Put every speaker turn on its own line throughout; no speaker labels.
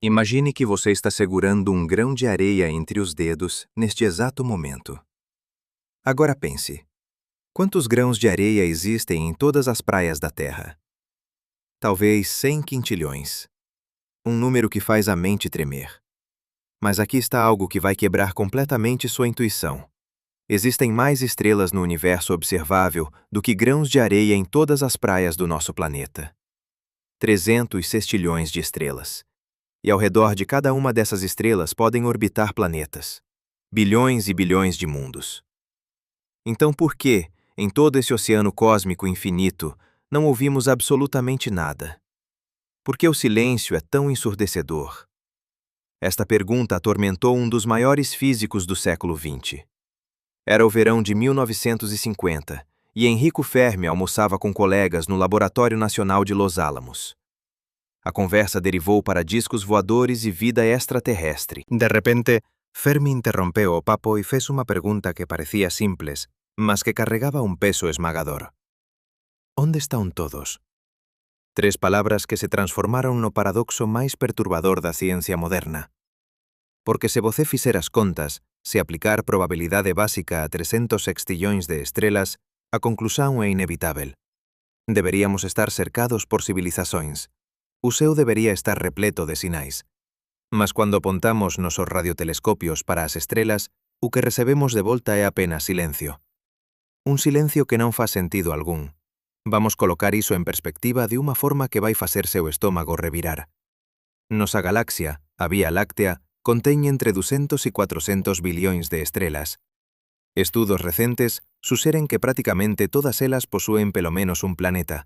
Imagine que você está segurando um grão de areia entre os dedos neste exato momento. Agora pense: quantos grãos de areia existem em todas as praias da Terra? Talvez 100 quintilhões. Um número que faz a mente tremer. Mas aqui está algo que vai quebrar completamente sua intuição. Existem mais estrelas no universo observável do que grãos de areia em todas as praias do nosso planeta. 300 sextilhões de estrelas. E ao redor de cada uma dessas estrelas podem orbitar planetas. Bilhões e bilhões de mundos. Então por que, em todo esse oceano cósmico infinito, não ouvimos absolutamente nada? Por que o silêncio é tão ensurdecedor? Esta pergunta atormentou um dos maiores físicos do século XX. Era o verão de 1950, e Enrico Fermi almoçava com colegas no Laboratório Nacional de Los Alamos. A conversa derivou para discos voadores e vida extraterrestre.
De repente, Fermi interrompeu o papo e fez uma pergunta que parecía simples, mas que carregaba un peso esmagador. Onde están todos? 3 palabras que se transformaron no paradoxo máis perturbador da ciencia moderna. Porque se você fizer as contas, se aplicar probabilidade básica a 300 sextillóns de estrelas, a conclusão é inevitável. Deberíamos estar cercados por civilizações. O céu debería estar repleto de sinais. Mas cando apontamos nosos radiotelescopios para as estrelas, o que recebemos de volta é apenas silencio. Un silencio que non faz sentido algún. Vamos colocar iso en perspectiva de unha forma que vai facer seu estómago revirar. Nosa galaxia, a Vía Láctea, contén entre 200 e 400 bilhões de estrelas. Estudos recentes suxeren que prácticamente todas elas posúen pelo menos un planeta.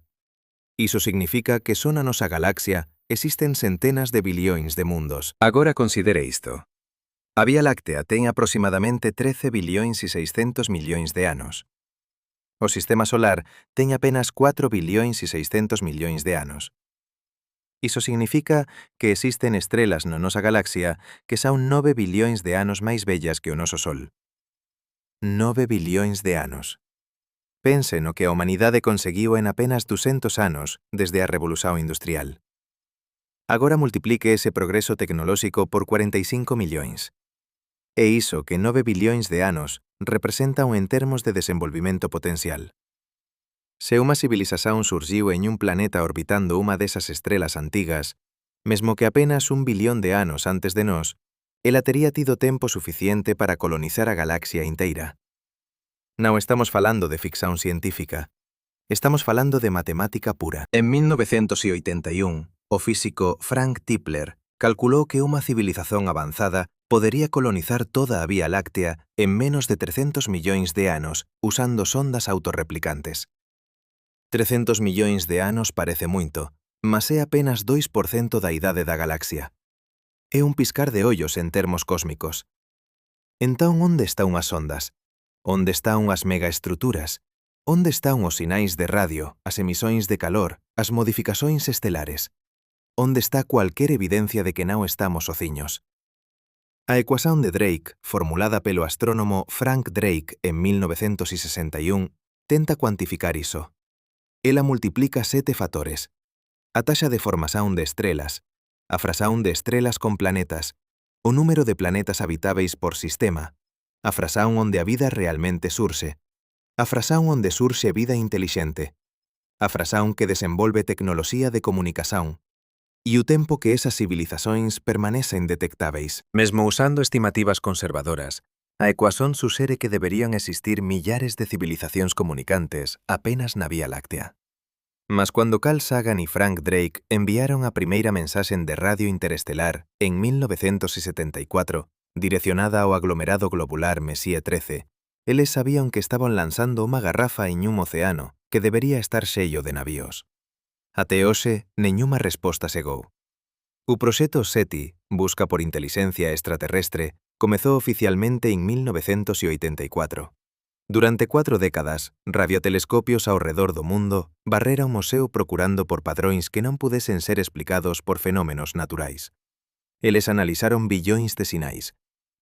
Iso significa que só na nosa galaxia existen centenas de bilhões de mundos.
Agora considere isto. A Vía Láctea ten aproximadamente 13 bilhões e 600 millóns de anos. O Sistema Solar ten apenas 4 bilhões e 600 millóns de anos. Iso significa que existen estrelas na nosa galaxia que son 9 bilhões de anos máis vellas que o noso Sol. 9 bilhões de anos. Pense no que a humanidade conseguiu en apenas 200 anos desde a Revolución Industrial. Agora multiplique ese progreso tecnolóxico por 45 millóns. E iso que 9 bilhões de anos representan en termos de desenvolvimento potencial. Se unha civilización surgiu en un planeta orbitando unha desas estrelas antigas, mesmo que apenas 1 billón de anos antes de nós, ela tería tido tempo suficiente para colonizar a galaxia inteira. Non estamos falando de ficción científica. Estamos falando de matemática pura. En 1981, o físico Frank Tipler calculou que unha civilización avanzada podería colonizar toda a Vía Láctea en menos de 300 millóns de anos usando sondas autorreplicantes. 300 millóns de anos parece moito, mas é apenas 2% da idade da galaxia. É un piscar de ollos en termos cósmicos. Entón, onde están as ondas? Onde están as megaestruturas? Onde están os sinais de radio, as emisións de calor, as modificacións estelares? Onde está cualquer evidencia de que non estamos ociños? A ecuación de Drake, formulada pelo astrónomo Frank Drake en 1961, tenta cuantificar iso. Ela multiplica 7 factores. A taxa de formación de estrelas, a fración de estrelas con planetas, o número de planetas habitáveis por sistema, a fración onde a vida realmente surxe, a fración onde surxe vida intelixente, a fración que desenvolve tecnoloxía de comunicación, e o tempo que esas civilizacións permanecen detectáveis. Mesmo usando estimativas conservadoras, a ecuación suxere que deberían existir millares de civilizacións comunicantes apenas na Vía Láctea. Mas cuando Carl Sagan e Frank Drake enviaron a primeira mensaxen de radio interestelar en 1974, direccionada ao aglomerado globular Messier 13, eles sabían que estaban lanzando unha garrafa en un océano que debería estar xeio de navíos. Até hoxe, neñuma resposta chegou. O proxecto SETI, Busca por Inteligencia Extraterrestre, comezou oficialmente en 1984. Durante 4 décadas, radiotelescopios ao redor do mundo barreran o ceo procurando por padróns que non pudesen ser explicados por fenómenos naturais. Eles analizaron billóns de sinais.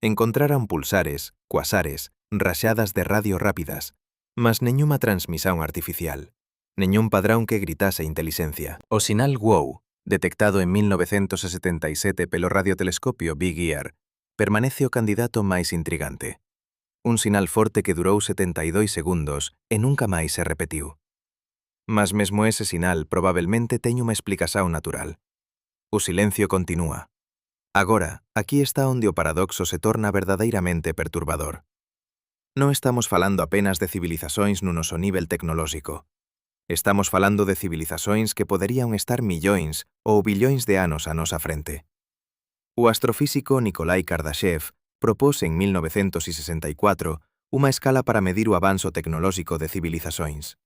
Encontraran pulsares, cuasares, raxadas de radio rápidas, mas neñuma transmisión artificial. Neñún padrón que gritase inteligencia. O sinal WOW,
detectado en 1977 pelo radiotelescopio Big Ear, permanece o candidato máis intrigante. Un sinal forte que durou 72 segundos e nunca máis se repetiu. Mas mesmo ese sinal probablemente teña unha explicación natural. O silencio continúa. Agora, aquí está onde o paradoxo se torna verdadeiramente perturbador. Non estamos falando apenas de civilizacións no noso nivel tecnolóxico. Estamos falando de civilizacións que poderían estar millóns ou billóns de anos a nosa frente. O astrofísico Nikolai Kardashev propose en 1964 unha escala para medir o avanzo tecnolóxico de civilizacións.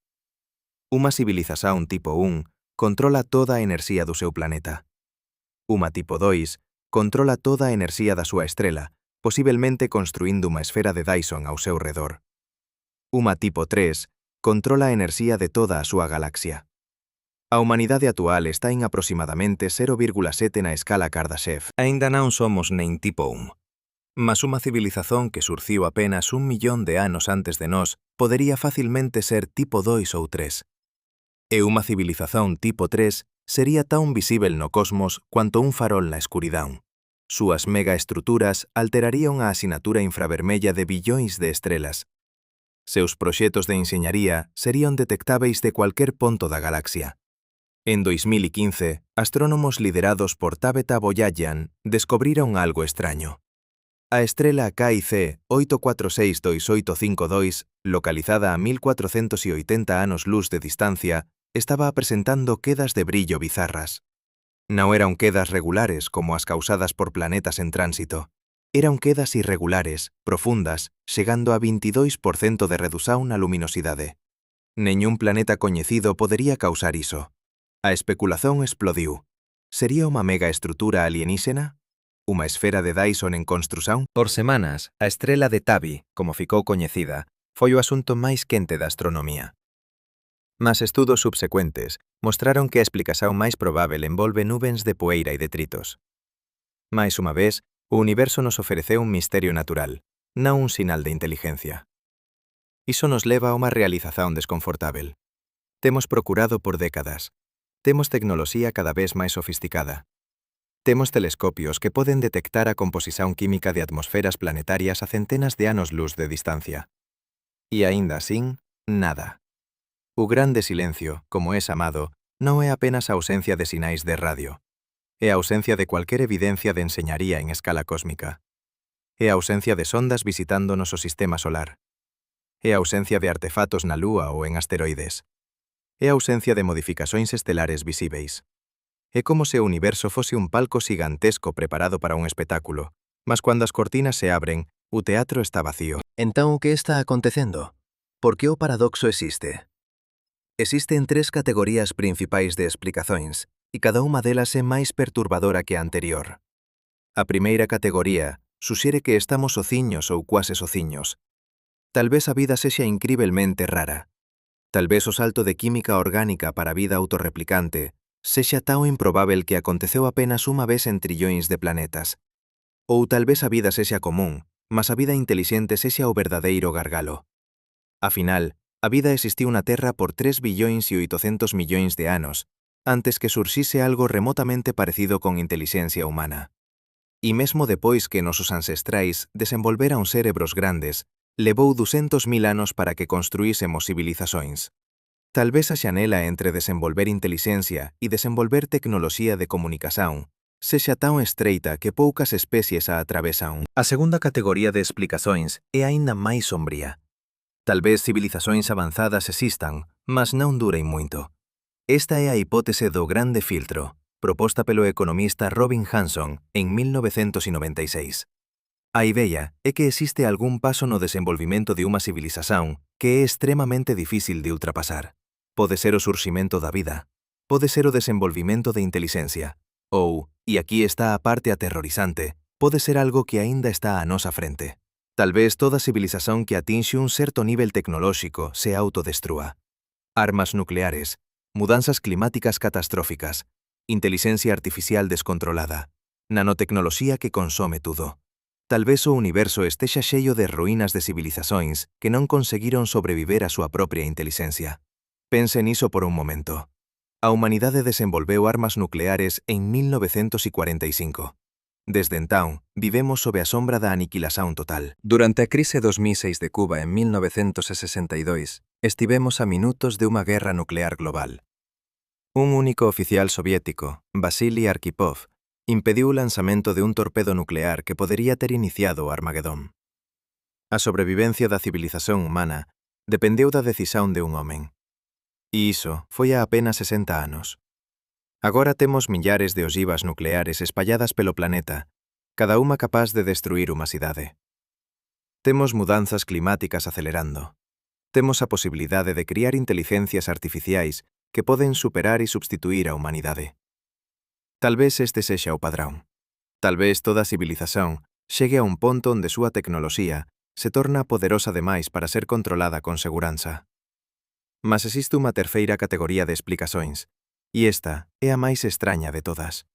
Unha civilización tipo 1 controla toda a enerxía do seu planeta. Unha tipo 2 controla toda a enerxía da súa estrela, posiblemente construindo unha esfera de Dyson ao seu redor. Unha tipo 3 controla a enerxía de toda a súa galaxia. A humanidade actual está en aproximadamente 0,7 na escala Kardashev. Aínda non somos nen tipo 1. Mas unha civilización que surciu apenas 1 millón de anos antes de nós podería facilmente ser tipo 2 ou 3. E unha civilización tipo 3 sería tan visível no cosmos cuanto un farol na escuridão. Súas megaestruturas alterarían a asinatura infravermella de billóns de estrelas. Seus proxectos de enxeñaría serían detectáveis de cualquier ponto da galaxia. En 2015, astrónomos liderados por Tabeta Boyajian descubriron algo extraño. A estrela KIC 84628252, localizada a 1480 anos-luz de distancia, estaba presentando quedas de brillo bizarras. Non eran quedas regulares como as causadas por planetas en tránsito. Eran quedas irregulares, profundas, chegando a 22% de redución na luminosidade. Neñún planeta coñecido podería causar iso. A especulación explodiu. Sería unha megaestrutura alienígena? Unha esfera de Dyson en construción? Por semanas, a estrela de Tabi, como ficou coñecida, foi o asunto máis quente da astronomía. Mas estudos subsecuentes mostraron que a explicación máis probável envolve nubens de poeira e detritos. Mais unha vez, o universo nos ofreceu un misterio natural, non un sinal de inteligencia. Iso nos leva a unha realización desconfortável. Temos procurado por décadas. Temos tecnoloxía cada vez máis sofisticada. Temos telescopios que poden detectar a composición química de atmosferas planetarias a centenas de anos-luz de distancia. E aínda asín, nada. O grande silencio, como é chamado, non é apenas a ausencia de sinais de radio. É a ausencia de cualquier evidencia de enxeñaría en escala cósmica. É a ausencia de sondas visitando noso sistema solar. É a ausencia de artefactos na Lúa ou en asteroides. É a ausencia de modificacións estelares visíveis. É como se o universo fose un palco gigantesco preparado para un espectáculo, mas cando as cortinas se abren, o teatro está vacío.
Entón, que está acontecendo? Por que o paradoxo existe? Existen 3 categorías principais de explicacións, e cada unha delas é máis perturbadora que a anterior. A primeira categoría suxere que estamos ociños ou cuase sociños. Tal vez a vida sexa incrivelmente rara. Tal vez o salto de química orgánica para a vida autorreplicante sexa tan improbável que aconteceu apenas unha vez en trillóns de planetas. Ou tal vez a vida sexa común, mas a vida intelixente sexa o verdadeiro gargalo. Afinal, a vida existiu na Terra por 3 billóns e 800 millóns de anos, antes que surxise algo remotamente parecido con intelixencia humana. E mesmo depois que nosos ancestrais desenvolveran cérebros grandes, levou 200.000 anos para que construísemos civilizacións. Tal vez a xanela entre desenvolver intelixencia e desenvolver tecnoloxía de comunicación sexa tan estreita que poucas especies a atravesan. A segunda categoría de explicacións é aínda máis sombría. Tal vez civilizacións avanzadas existan, mas non duren moito. Esta é a hipótese do grande filtro, proposta pelo economista Robin Hanson en 1996. A idea é que existe algún paso no desenvolvimento de unha civilización que é extremamente difícil de ultrapasar. Pode ser o surximento da vida, pode ser o desenvolvimento de intelixencia, ou, e aquí está a parte aterrorizante, pode ser algo que aínda está á nosa frente. Tal vez toda civilización que atinxe un certo nivel tecnolóxico se autodestrúa. Armas nucleares, mudanzas climáticas catastróficas, intelixencia artificial descontrolada, nanotecnoloxía que consome tudo. Tal vez o universo estexa xeio de ruínas de civilizacións que non conseguiron sobreviver á súa propia intelixencia. Pense niso por un momento.
A humanidade desenvolveu armas nucleares en 1945. Desde entón, vivemos sob a sombra da aniquilación total.
Durante a crise 2006 de Cuba en 1962, estivemos a minutos de unha guerra nuclear global. Un único oficial soviético, Vasily Arkhipov, impediu o lanzamento de un torpedo nuclear que podería ter iniciado o Armagedón. A sobrevivencia da civilización humana dependeu da decisión de un homem. E iso foi a apenas 60 anos. Agora temos millares de oxivas nucleares espalladas pelo planeta, cada unha capaz de destruir unha cidade. Temos mudanzas climáticas acelerando. Temos a posibilidade de criar inteligencias artificiais que poden superar e substituir a humanidade. Talvez este sexa o padrón. Talvez toda civilización chegue a un ponto onde súa tecnoloxía se torna poderosa demais para ser controlada con seguranza. Mas existe unha terceira categoría de explicacións, e esta é a máis extraña de todas.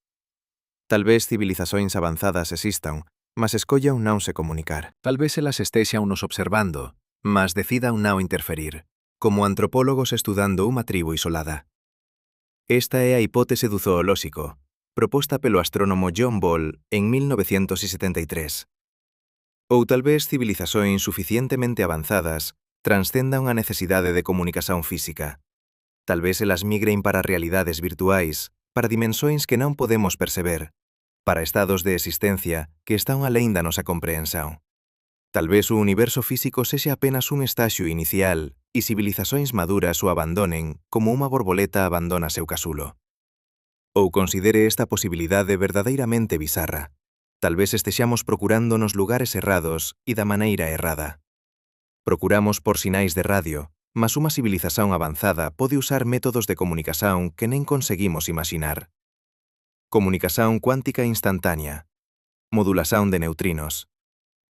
Talvez civilizacións avanzadas existan, mas escollan non se comunicar. Talvez elas estexan nos observando, mas decidan non interferir, como antropólogos estudando unha tribu isolada. Esta é a hipótese do zoolóxico, proposta pelo astrónomo John Ball en 1973. Ou talvez civilizacións suficientemente avanzadas transcendan a necesidade de comunicación física. Talvez elas migren para realidades virtuais, para dimensóns que non podemos perceber, para estados de existencia que están alén da nosa comprehensión. Talvez o universo físico sexa apenas un estaxio inicial e civilizacións maduras o abandonen como unha borboleta abandona seu casulo. Ou considere esta posibilidade verdadeiramente bizarra. Talvez estexamos procurando nos lugares errados e da maneira errada. Procuramos por sinais de radio, mas unha civilización avanzada pode usar métodos de comunicación que nem conseguimos imaginar. Comunicación cuántica instantánea, modulación de neutrinos,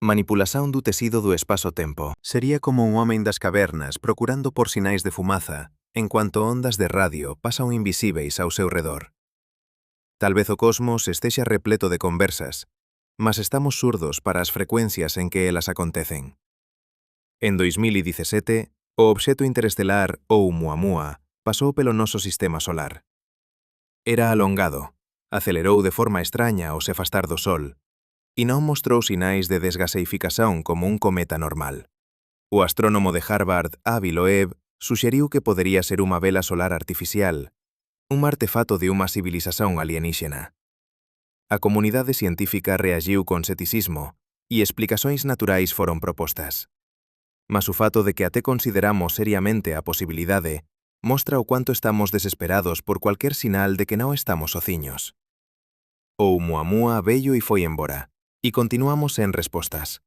manipulación do tecido do espazo-tempo. Sería como un homem das cavernas procurando por sinais de fumaza, enquanto ondas de radio pasan invisíveis ao seu redor. Talvez o cosmos estexa repleto de conversas, mas estamos surdos para as frecuencias en que elas acontecen. En 2017, o obxeto interestelar Oumuamua pasou pelo noso sistema solar. Era alongado, acelerou de forma extraña ao se afastar do Sol, e non mostrou sinais de desgaseificación como un cometa normal. O astrónomo de Harvard, Avi Loeb, suxeriu que podería ser unha vela solar artificial, un artefato de unha civilización alienígena. A comunidade científica reagiu con ceticismo e explicacións naturais foron propostas. Mas o fato de que até consideramos seriamente a posibilidade mostra o cuanto estamos desesperados por cualquier sinal de que non estamos ociños. Oumuamua vello e foi embora, e continuamos sen respostas.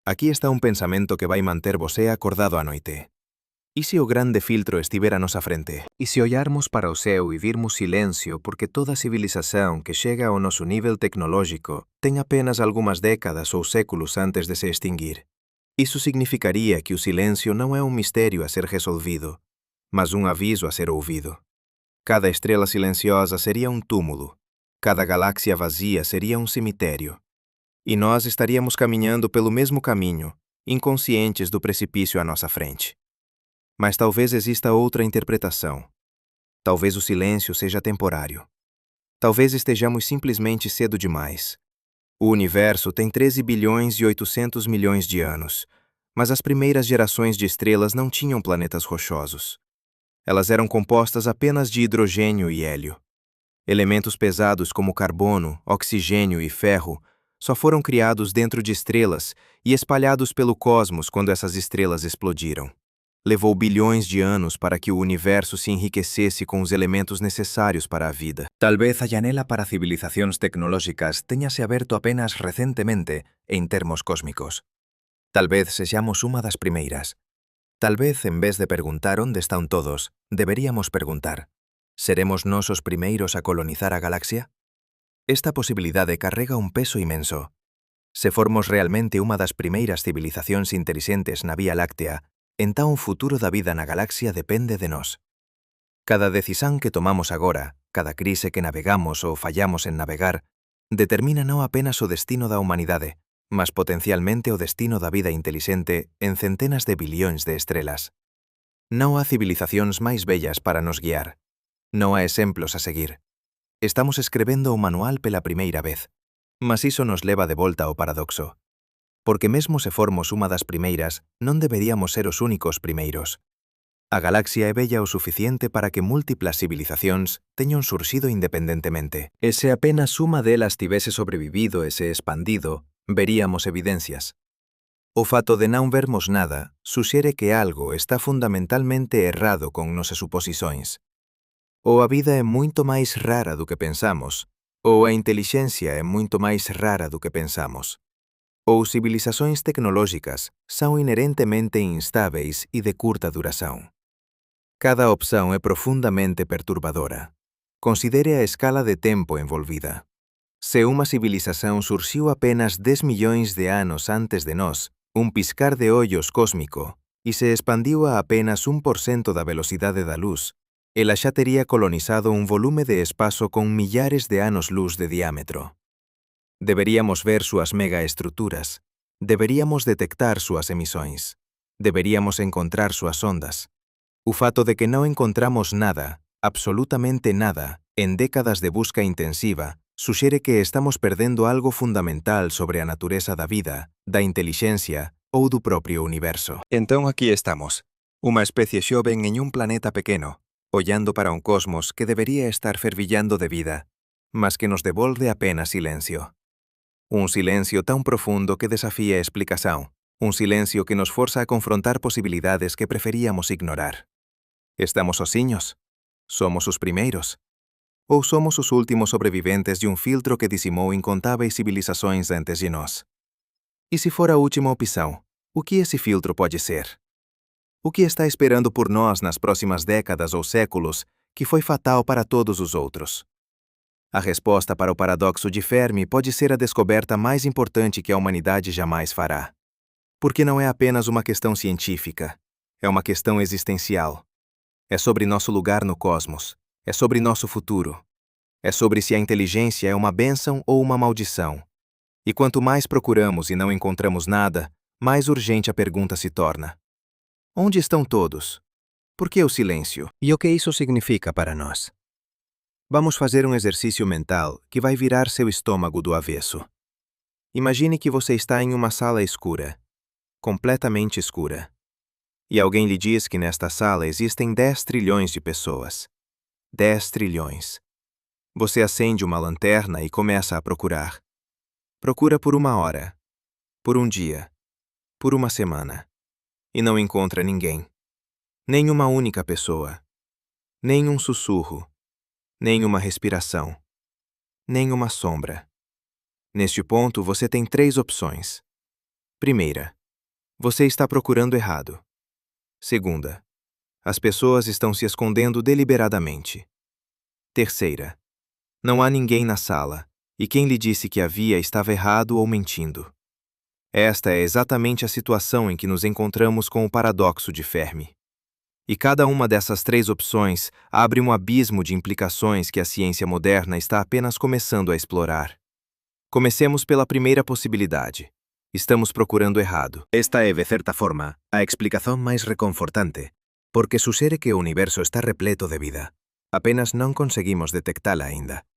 Aquí está un pensamento que vai manter vosé acordado a noite. E se o grande filtro estivera a nosa frente? E se ollarmos para o céu e virmos silencio porque toda civilización que chega ao noso nivel tecnolóxico ten apenas algunhas décadas ou séculos antes de se extinguir? Iso significaría que o silencio non é un misterio a ser resolvido, mas un aviso a ser ouvido. Cada estrela silenciosa sería un túmulo, cada galáxia vazia sería un cemitério, e nós estaríamos caminhando pelo mesmo caminho, inconscientes do precipício à nossa frente. Mas talvez exista outra interpretação. Talvez o silêncio seja temporário. Talvez estejamos simplesmente cedo demais. O universo tem 13 bilhões e 800 milhões de anos, mas as primeiras gerações de estrelas não tinham planetas rochosos. Elas eram compostas apenas de hidrogênio e hélio. Elementos pesados como carbono, oxigênio e ferro só foram criados dentro de estrelas e espalhados pelo cosmos quando essas estrelas explodiram. Levou bilhões de anos para que o universo se enriquecesse com os elementos necessários para a vida. Talvez a janela para civilizacións tecnolóxicas teñase aberto apenas recentemente en termos cósmicos. Talvez sexamos unha das primeiras. Talvez, en vez de perguntar onde están todos, deberíamos perguntar: seremos nós os primeiros a colonizar a galaxia? Esta posibilidade carrega un peso imenso. Se formos realmente unha das primeiras civilizacións intelixentes na Vía Láctea, entón o futuro da vida na galaxia depende de nós. Cada decisión que tomamos agora, cada crise que navegamos ou fallamos en navegar, determina non apenas o destino da humanidade, mas potencialmente o destino da vida intelixente en centenas de bilhões de estrelas. Non há civilizacións máis bellas para nos guiar.
Non há exemplos a seguir. Estamos escrevendo o manual pela primeira vez, mas iso nos leva de volta ao paradoxo. Porque mesmo se formos unha das primeiras, non deberíamos ser os únicos primeiros. A galaxia é bella o suficiente para que múltiplas civilizacións teñan surxido independentemente. E se apenas unha delas tivese sobrevivido e se expandido, veríamos evidencias. O fato de non vermos nada suxere que algo está fundamentalmente errado con nosas suposicións. Ou a vida é moito máis rara do que pensamos, ou a intelixencia é moito máis rara do que pensamos. Ou civilizacións tecnolóxicas son inherentemente instáveis e de curta duración. Cada opción é profundamente perturbadora. Considere a escala de tempo envolvida. Se unha civilización surxiu apenas 10 millóns de anos antes de nós, un piscar de ollos cósmico, e se expandiu a apenas 1% da velocidade da luz, ela xa tería colonizado un volume de espazo con millares de anos-luz de diámetro. Deberíamos ver súas megaestruturas, deberíamos detectar súas emisións, deberíamos encontrar súas ondas. O fato de que non encontramos nada, absolutamente nada, en décadas de busca intensiva, suxere que estamos perdendo algo fundamental sobre a natureza da vida, da intelixencia ou do propio universo. Entón aquí estamos, unha especie xoven en un planeta pequeno, ollando para un cosmos que debería estar fervillando de vida, mas que nos devolve apenas silencio. Un silencio tan profundo que desafía a explicación, un silencio que nos forza a confrontar posibilidades que preferíamos ignorar. Estamos sozinhos? Somos os primeiros? Ou somos os últimos sobreviventes de un filtro que dizimou incontáveis civilizações antes de nós? E se for a última opção, o que esse filtro pode ser? O que está esperando por nós nas próximas décadas ou séculos que foi fatal para todos os outros? A resposta para o paradoxo de Fermi pode ser a descoberta mais importante que a humanidade jamais fará. Porque não é apenas uma questão científica, é uma questão existencial. É sobre nosso lugar no cosmos. É sobre nosso futuro. É sobre se a inteligência é uma bênção ou uma maldição. E quanto mais procuramos e não encontramos nada, mais urgente a pergunta se torna. Onde estão todos? Por que o silêncio? E o que isso significa para nós? Vamos fazer um exercício mental que vai virar seu estômago do avesso. Imagine que você está em uma sala escura, completamente escura. E alguém lhe diz que nesta sala existem 10 trilhões de pessoas. 10 trilhões. Você acende uma lanterna e começa a procurar. Procura por 1 hora, por um dia, por uma semana. E não encontra ninguém. Nem uma única pessoa. Nem um sussurro. Nem uma respiração. Nem uma sombra. Neste ponto, você tem 3 opções. Primeira, você está procurando errado. Segunda, as pessoas estão se escondendo deliberadamente. Terceira, não há ninguém na sala, e quem lhe disse que havia estava errado ou mentindo. Esta é exatamente a situação em que nos encontramos com o paradoxo de Fermi. E cada uma dessas 3 opções abre um abismo de implicações que a ciência moderna está apenas começando a explorar. Comecemos pela primeira possibilidade. Estamos procurando errado. Esta é, de certa forma, a explicação mais reconfortante, porque suxere que o universo está repleto de vida. Apenas non conseguimos detectala aínda.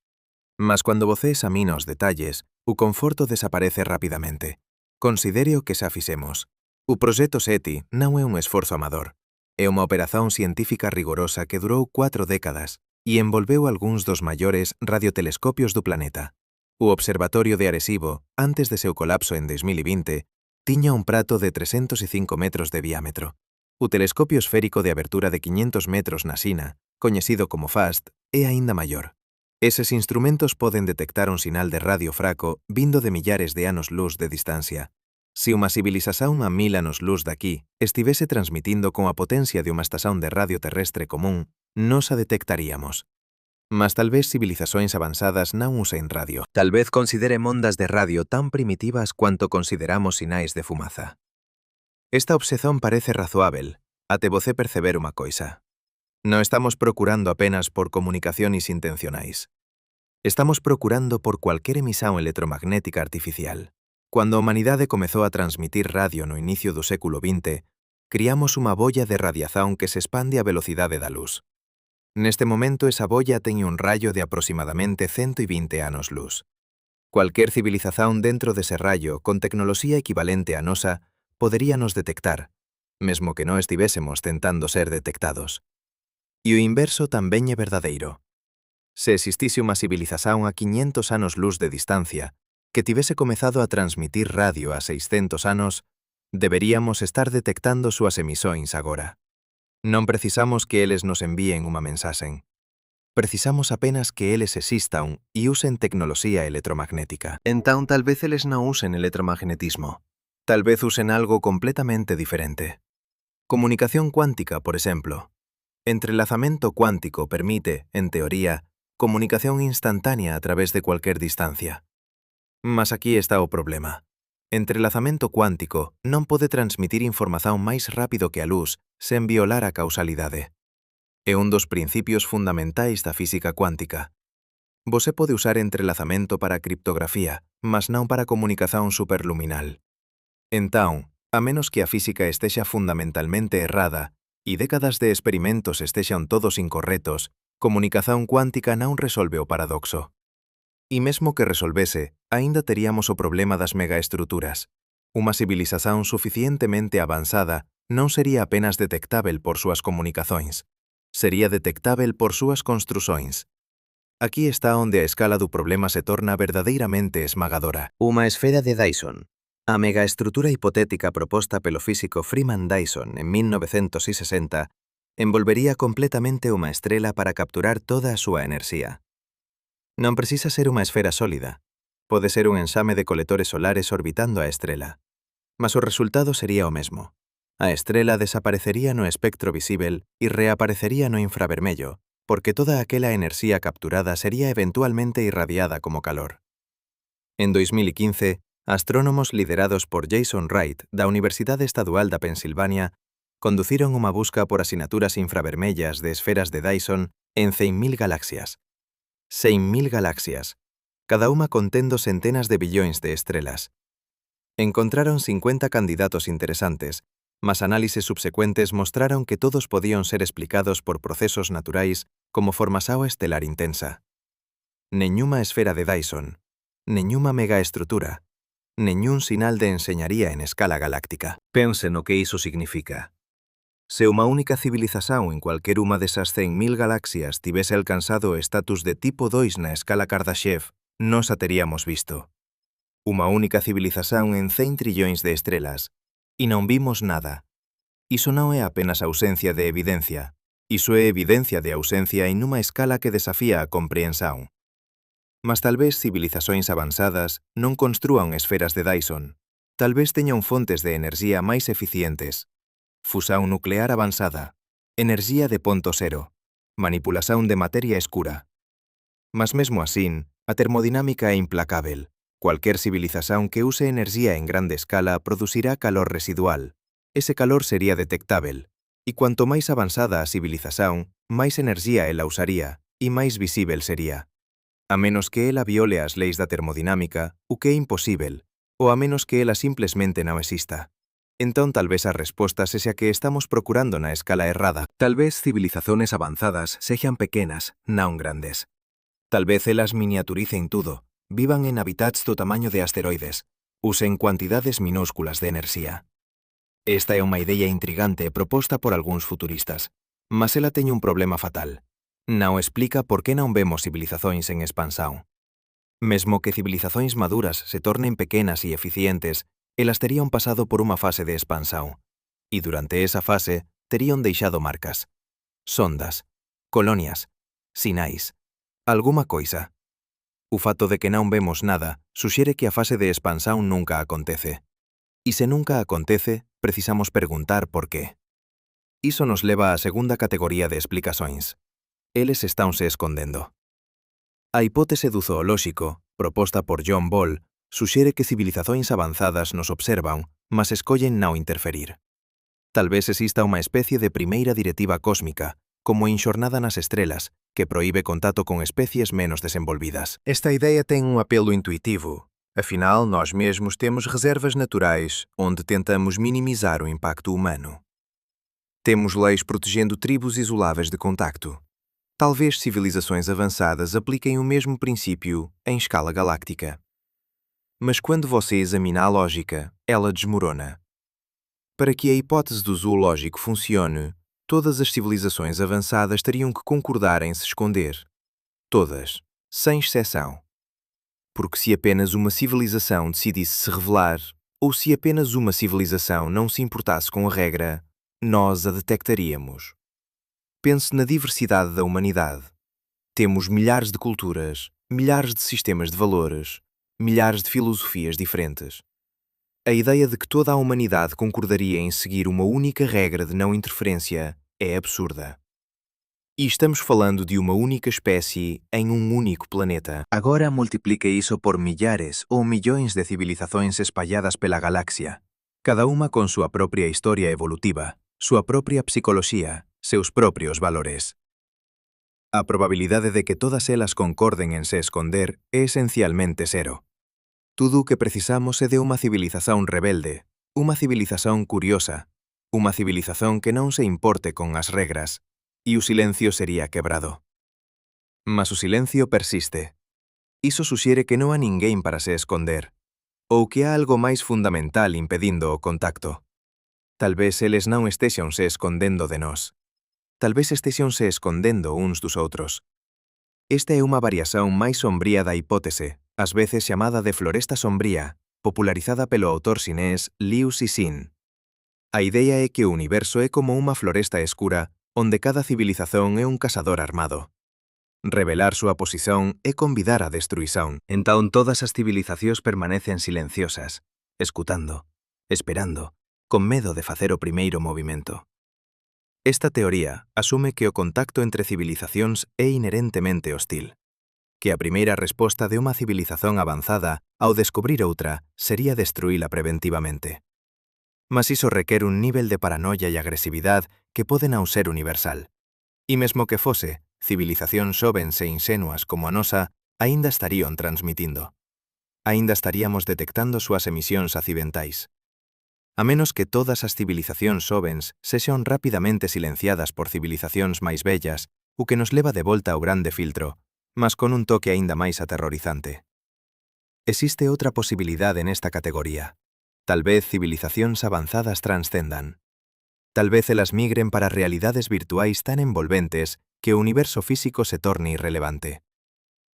Mas quando você examina os detalles, o conforto desaparece rapidamente. Considere o que xa fixemos. O proxecto SETI non é un esforzo amador. É unha operación científica rigorosa que durou 4 décadas e envolveu algúns dos maiores radiotelescopios do planeta. O Observatorio de Arecibo, antes de seu colapso en 2020, tiña un prato de 305 metros de diámetro. O telescopio esférico de abertura de 500 metros na Xina, coñecido como FAST, é aínda maior. Eses instrumentos poden detectar un sinal de radio fraco vindo de millares de anos-luz de distancia. Se unha civilización a 1000 anos-luz daqui estivese transmitindo con a potencia de unha estación de radio terrestre común, nos a detectaríamos. Mas tal vez civilizacións avanzadas non usen radio. Tal vez consideren ondas de radio tan primitivas cuanto consideramos sinais de fumaza. Esta obxección parece razoável, até você perceber unha coisa. Non estamos procurando apenas por comunicacións intencionais. Estamos procurando por cualquier emisión electromagnética artificial. Cuando a humanidade comezou a transmitir radio no inicio do século XX, criamos unha bolla de radiación que se expande a velocidade da luz.
Neste momento esa bolla ten un rayo de aproximadamente 120 anos-luz. Cualquier civilización dentro dese rayo, con tecnoloxía equivalente a nosa, poderíanos detectar, mesmo que non estivésemos tentando ser detectados. E o inverso tamén é verdadeiro. Se existise unha civilización a 500 anos-luz de distancia, que tivese comezado a transmitir radio a 600 anos, deberíamos estar detectando súas emisións agora. Non precisamos que eles nos envíen unha mensaxen. Precisamos apenas que eles existan e usen tecnoloxía electromagnética. Entón, tal vez eles non usen electromagnetismo. Tal vez usen algo completamente diferente. Comunicación cuántica, por exemplo. Entrelazamento cuántico permite, en teoría, comunicación instantánea a través de cualquier distancia. Mas aquí está o problema. Entrelazamento cuántico non pode transmitir información máis rápido que a luz sen violar a causalidade. É un dos principios fundamentais da física cuántica. Você pode usar entrelazamento para criptografía, mas non para comunicación superluminal. Entón, a menos que a física estexa fundamentalmente errada e décadas de experimentos estexan todos incorretos, comunicación cuántica non resolve o paradoxo. E mesmo que resolvese, aínda teríamos o problema das megaestruturas. Unha civilización suficientemente avanzada non sería apenas detectável por súas comunicacións. Sería detectável por súas construções. Aquí está onde a escala do problema se torna verdadeiramente esmagadora. Unha esfera de Dyson. A megaestrutura hipotética proposta pelo físico Freeman Dyson en 1960 envolvería completamente unha estrela para capturar toda a súa enerxía. Non precisa ser unha esfera sólida. Pode ser un ensame de coletores solares orbitando a estrela. Mas o resultado sería o mesmo. A estrela desaparecería no espectro visível e reaparecería no infravermello, porque toda aquela enerxía capturada sería eventualmente irradiada como calor. En 2015, astrónomos liderados por Jason Wright da Universidade Estadual da Pensilvania conduciron unha busca por asignaturas infravermellas de esferas de Dyson en 100.000 galaxias. 100.000 galaxias, cada unha contendo centenas de billóns de estrelas. Encontraron 50 candidatos interesantes, mas análises subsecuentes mostraron que todos podían ser explicados por procesos naturais como formación estelar intensa. Neñuma esfera de Dyson, neñuma megaestrutura, neñún sinal de enseñaría en escala galáctica. Pense no que iso significa. Se unha única civilización en cualquier unha desas 100.000 galaxias tivese alcanzado o estatus de tipo 2 na escala Kardashev, nos a teríamos visto. Unha única civilización en 100 trillóns de estrelas, e non vimos nada. Iso non é apenas ausencia de evidencia, iso é evidencia de ausencia en unha escala que desafía a compreensão. Mas tal vez civilizacións avanzadas non construan esferas de Dyson, tal vez teñan fontes de enerxía máis eficientes, fusión nuclear avanzada, enerxía de ponto cero, manipulación de materia escura. Mas mesmo asín, a termodinámica é implacável. Cualquier civilización que use enerxía en grande escala producirá calor residual. Ese calor sería detectável, e cuanto máis avanzada a civilización, máis enerxía ela usaría, e máis visível sería. A menos que ela viole as leis da termodinámica, o que é imposível, ou a menos que ela simplesmente non exista. Entón tal vez a resposta sexa que estamos procurando na escala errada. Tal vez civilizaciones avanzadas sexan pequenas, non grandes. Tal vez elas miniaturicen tudo, vivan en hábitats do tamaño de asteroides, usen cuantidades minúsculas de enerxía. Esta é unha idea intrigante proposta por algúns futuristas, mas ela teñe un problema fatal. Non explica por que non vemos civilizacións en expansão. Mesmo que civilizacións maduras se tornen pequenas e eficientes, elas terían pasado por unha fase de expansão, e durante esa fase terían deixado marcas, sondas, colonias, sinais, alguma coisa. O fato de que non vemos nada suxere que a fase de expansão nunca acontece. E se nunca acontece, precisamos preguntar por qué. Iso nos leva á segunda categoría de explicacións. Eles estánse escondendo. A hipótese do zoolóxico, proposta por John Ball, suxere que civilizacións avanzadas nos observan, mas escollen non interferir. Tal vez exista unha especie de primeira directiva cósmica, como enxornada nas estrelas, que proíbe contacto con especies menos desenvolvidas. Esta ideia ten un apelo intuitivo. Afinal, nós mesmos temos reservas naturais, onde tentamos minimizar o impacto humano. Temos leis protegendo tribos isoláveis de contacto.
Talvez civilizações avançadas apliquem o mesmo princípio em escala galáctica. Mas quando você examina a lógica, ela desmorona. Para que a hipótese do zoológico funcione, todas as civilizações avançadas teriam que concordar em se esconder. Todas, sem exceção. Porque se apenas uma civilização decidisse se revelar, ou se apenas uma civilização não se importasse com a regra, nós a detectaríamos. Pense na diversidade da humanidade. Temos milhares de culturas, milhares de sistemas de valores, milhares de filosofias diferentes. A ideia de que toda a humanidade concordaria em seguir uma única regra de não interferência é absurda. E estamos falando de uma única espécie em um único planeta.
Agora multiplique isso por milhares ou milhões de civilizações espalhadas pela galáxia, cada uma com sua própria história evolutiva, sua própria psicologia, seus próprios valores. A probabilidade de que todas elas concorden en se esconder é esencialmente cero. Tudo o que precisamos é de uma civilização rebelde, uma civilização curiosa, uma civilização que non se importe con as regras, e o silencio sería quebrado. Mas o silencio persiste. Iso suxere que non há ninguén para se esconder, ou que há algo máis fundamental impedindo o contacto. Talvez eles non estexan se escondendo de nós. Talvez estexan se escondendo uns dos outros. Esta é unha variación máis sombría da hipótese, ás veces chamada de floresta sombría, popularizada pelo autor xinés Liu Cixin. A idea é que o universo é como unha floresta escura onde cada civilización é un cazador armado. Revelar súa posición é convidar a destruición. Entón todas as civilizacións permanecen silenciosas, escutando, esperando, con medo de facer o primeiro movimento. Esta teoría asume que o contacto entre civilizacións é inherentemente hostil, que a primeira resposta de unha civilización avanzada ao descubrir outra sería destruíla preventivamente. Mas iso requer un nivel de paranoia e agresividade que pode non ser universal. E mesmo que fose, civilizacións xovens e insenuas como a nosa aínda estarían transmitindo. Aínda estaríamos detectando súas emisións accidentais. A menos que todas as civilizacións xovens sexan rapidamente silenciadas por civilizacións máis vellas, o que nos leva de volta ao grande filtro, mas con un toque aínda máis aterrorizante. Existe outra posibilidade nesta categoría. Tal vez civilizacións avanzadas transcendan. Tal vez elas migren para realidades virtuais tan envolventes que o universo físico se torne irrelevante.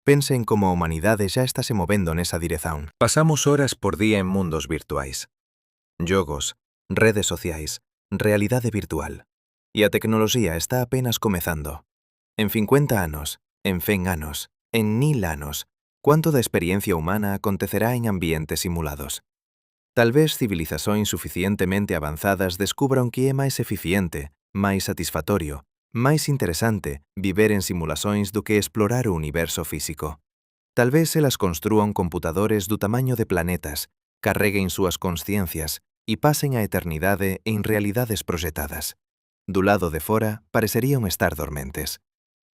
Pense en como a humanidade xa estáse movendo nesa direzón. Pasamos horas por día en mundos virtuais. Jogos, redes sociais, realidade virtual. E a tecnoloxía está apenas comezando. En 50 anos, en 100 anos, en 1000 anos, cuánto da experiencia humana acontecerá en ambientes simulados. Tal vez civilizacións suficientemente avanzadas descubran que é máis eficiente, máis satisfactorio, máis interesante viver en simulacións do que explorar o universo físico. Tal vez elas construan computadores do tamaño de planetas, carreguen súas consciencias e pasen a eternidade en realidades proxetadas. Do lado de fora parecerían estar dormentes.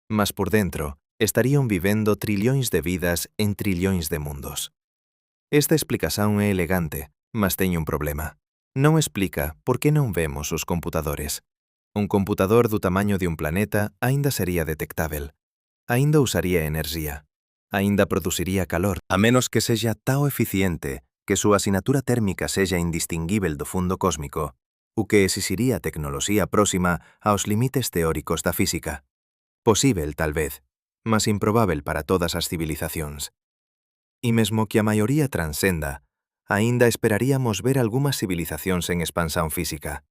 Mas por dentro estarían vivendo trillóns de vidas en trillóns de mundos. Esta explicación é elegante, mas teñe un problema. Non explica por que non vemos os computadores. Un computador do tamaño de un planeta aínda sería detectável. Aínda usaría enerxía. Aínda produciría calor, a menos que sexa tao eficiente que súa asinatura térmica sexa indistinguível do fundo cósmico, o que exixiría tecnoloxía próxima aos límites teóricos da física. Posíbel, tal vez, mas improbável para todas as civilizacións. E mesmo que a maioría transcenda, aínda esperaríamos ver algunhas civilizacións en expansión física.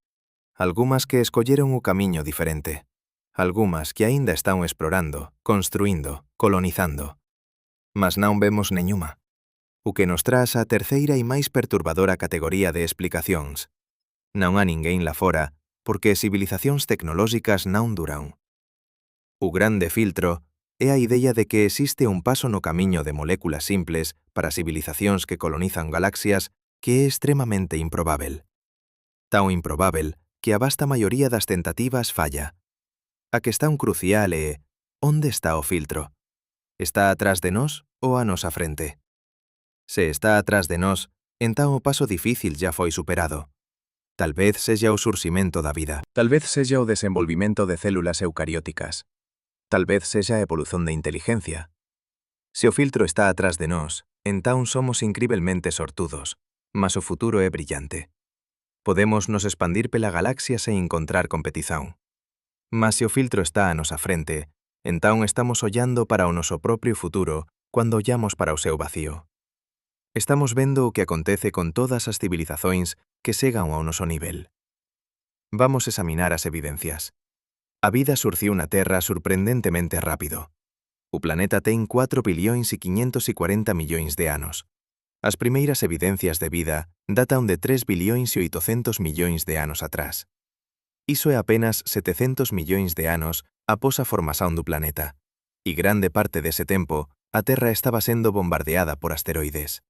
Algunhas que escolleron o camiño diferente. Algunhas que aínda están explorando, construindo, colonizando. Mas non vemos neñuma. O que nos traz a terceira e máis perturbadora categoría de explicacións. Non há ninguén lá fora, porque civilizacións tecnolóxicas non duran. O grande filtro é a idea de que existe un paso no camiño de moléculas simples para civilizacións que colonizan galaxias que é extremamente improbável. Tan improbável que a vasta maioría das tentativas falla. A questão crucial é: onde está o filtro? Está atrás de nós ou a nosa frente? Se está atrás de nós, entón o paso difícil já foi superado. Tal vez sexa o surximento da vida. Tal vez sexa o desenvolvimento de células eucarióticas. Tal vez sexa a evolución da inteligencia. Se o filtro está atrás de nós, entón somos incrivelmente sortudos, mas o futuro é brillante. Podemos nos expandir pela galaxia sen encontrar competición. Mas se o filtro está a nosa frente, entón estamos ollando para o noso propio futuro cando ollamos para o seu vacío. Estamos vendo o que acontece con todas as civilizacións que chegan ao noso nivel. Vamos examinar as evidencias. A vida surciu na Terra sorprendentemente rápido. O planeta ten 4 billións e 540 millóns de anos. As primeiras evidencias de vida datan de 3 billións e 800 millóns de anos atrás. Iso é apenas 700 millóns de anos após a formación do planeta, e grande parte dese tempo a Terra estaba sendo bombardeada por asteroides.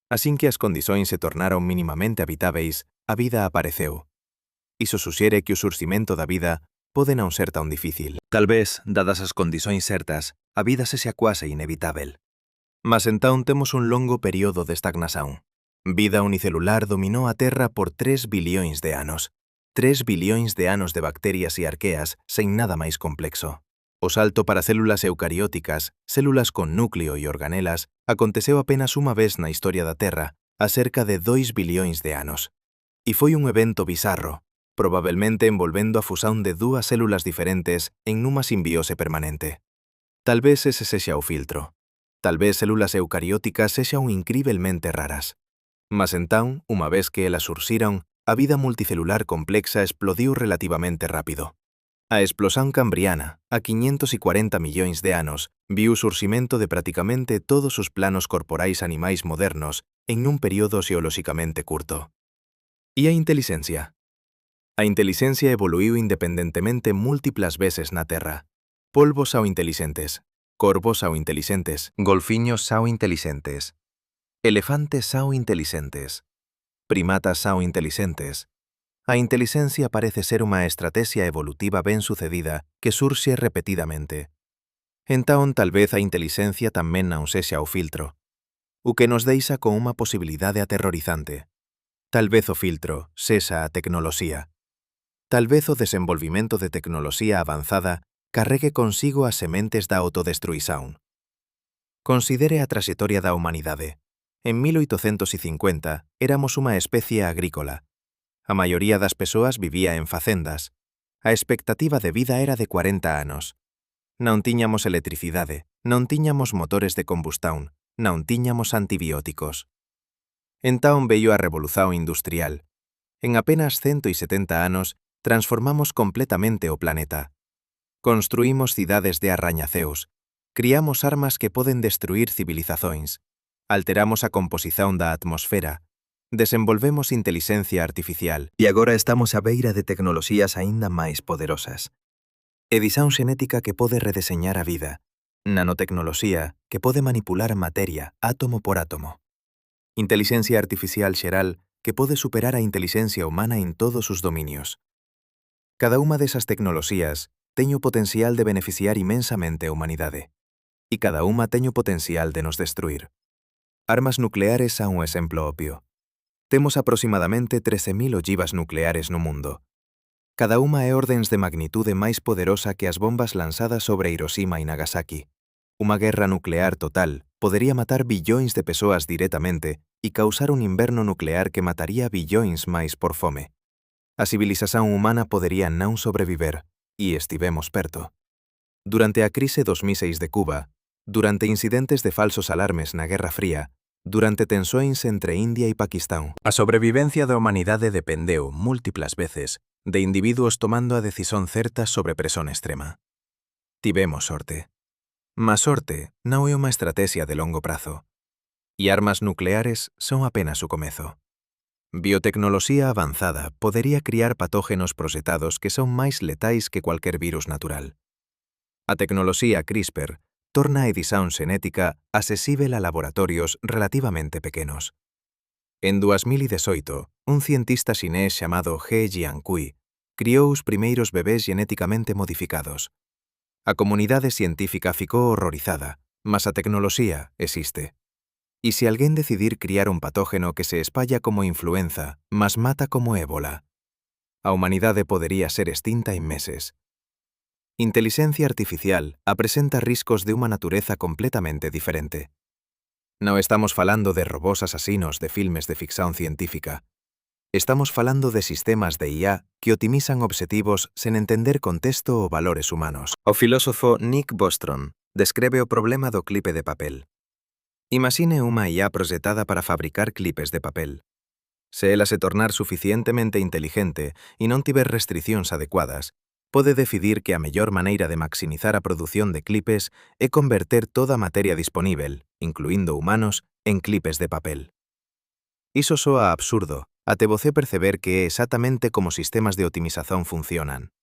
Así que as condicións se tornaron mínimamente habitáveis, a vida apareceu. Iso suxere que o surcimento da vida pode non ser tan difícil. Tal vez, dadas as condicións certas, a vida sexa quase inevitável. Mas entón temos un longo período de estagnación. Vida unicelular dominou a Terra por 3 billións de anos. 3 billións de anos de bacterias e arqueas sen nada máis complexo. O salto para células eucarióticas, células con núcleo e organelas, aconteceu apenas unha vez na historia da Terra, a cerca de 2 billións de anos. E foi un evento bizarro, probablemente envolvendo a fusão de dúas células diferentes en nunha simbiose permanente. Tal vez ese sexa o filtro. Tal vez células eucarióticas sexan incrivelmente raras. Mas entón, unha vez que elas surxiron, a vida multicelular complexa explodiu relativamente rápido. A explosión cambriana, a 540 millóns de anos, viu o surximento de praticamente todos os planos corporais animais modernos en un período xeolóxicamente curto. E a inteligencia? A inteligencia evoluiu independentemente múltiplas veces na Terra. Polvos ao inteligentes, corvos ao inteligentes, golfiños ao inteligentes, elefantes ao inteligentes, primatas ao inteligentes. A inteligencia parece ser unha estrategia evolutiva ben sucedida que surxe repetidamente. Entón, tal vez a inteligencia tamén non sexa o filtro, o que nos deixa con unha posibilidade aterrorizante. Tal vez o filtro sexa a tecnoloxía. Tal vez o desenvolvimento de tecnoloxía avanzada carregue consigo as sementes da autodestruición. Considere a traxectoria da humanidade. En 1850 éramos unha especie agrícola. A maioría das persoas vivía en facendas. A expectativa de vida era de 40 anos. Non tiñamos electricidade, non tiñamos motores de combustón, non tiñamos antibióticos. Entón veio a revolución industrial. En apenas 170 anos, transformamos completamente o planeta. Construímos cidades de arrañaceos, criamos armas que poden destruir civilizacións, alteramos a composición da atmosfera, desenvolvemos inteligencia artificial e agora estamos á beira de tecnoloxías aínda máis poderosas. Edición xenética que pode redeseñar a vida, nanotecnoloxía que pode manipular materia átomo por átomo, inteligencia artificial xeral que pode superar a inteligencia humana en todos os dominios. Cada unha desas tecnoloxías ten o potencial de beneficiar imensamente a humanidade, e cada unha ten o potencial de nos destruir. Armas nucleares son un exemplo obvio. Temos aproximadamente 13.000 ollivas nucleares no mundo. Cada unha é ordens de magnitude máis poderosa que as bombas lanzadas sobre Hiroshima e Nagasaki. Unha guerra nuclear total podería matar billóns de persoas directamente e causar un inverno nuclear que mataría billóns máis por fome. A civilización humana podería non sobreviver, e estivemos perto. Durante a crise 2006 de Cuba, durante incidentes de falsos alarmes na Guerra Fría, durante tensóns entre India e Paquistán. A sobrevivencia da humanidade dependeu, múltiplas veces, de individuos tomando a decisión certa sobre presión extrema. Tivemos sorte. Mas sorte non é unha estrategia de longo prazo. E armas nucleares son apenas o comezo. Biotecnoloxía avanzada podería criar patógenos proxectados que son máis letais que cualquier virus natural. A tecnoloxía CRISPR torna a edición xenética accesível a laboratorios relativamente pequenos. En 2018, un cientista xinés chamado He Jiankui criou os primeiros bebés genéticamente modificados. A comunidade científica ficou horrorizada, mas a tecnoloxía existe. E se alguén decidir criar un patógeno que se espalla como influenza, mas mata como ébola, a humanidade podería ser extinta en meses.
Inteligencia artificial apresenta riscos de unha natureza completamente diferente. Non estamos falando de robós asasinos de filmes de ficción científica. Estamos falando de sistemas de IA que optimizan obxectivos sen entender contexto ou valores humanos. O filósofo Nick Bostrom describe o problema do clipe de papel. Imagine unha IA proxetada para fabricar clipes de papel. Se ela se tornar suficientemente inteligente e non tiver restricións adecuadas, pode decidir que a mellor maneira de maximizar a produción de clipes é converter toda a materia disponíbel, incluindo humanos, en clipes de papel. Iso soa absurdo, até você perceber que é exactamente como sistemas de optimización funcionan.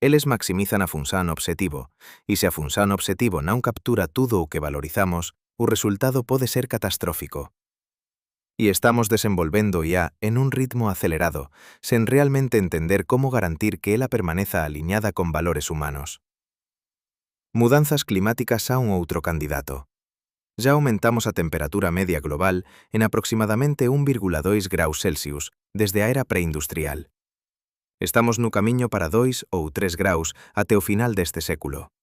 Eles maximizan a función obxectivo, e se a función obxectivo non captura tudo o que valorizamos, o resultado pode ser catastrófico. E estamos desenvolvendo IA en un ritmo acelerado, sen realmente entender como garantir que ela permaneza aliñada con valores humanos. Mudanzas climáticas a un outro candidato. Ya aumentamos a temperatura media global en aproximadamente 1,2 graus Celsius desde a era preindustrial. Estamos no camiño para 2 ou 3 graus até o final deste século.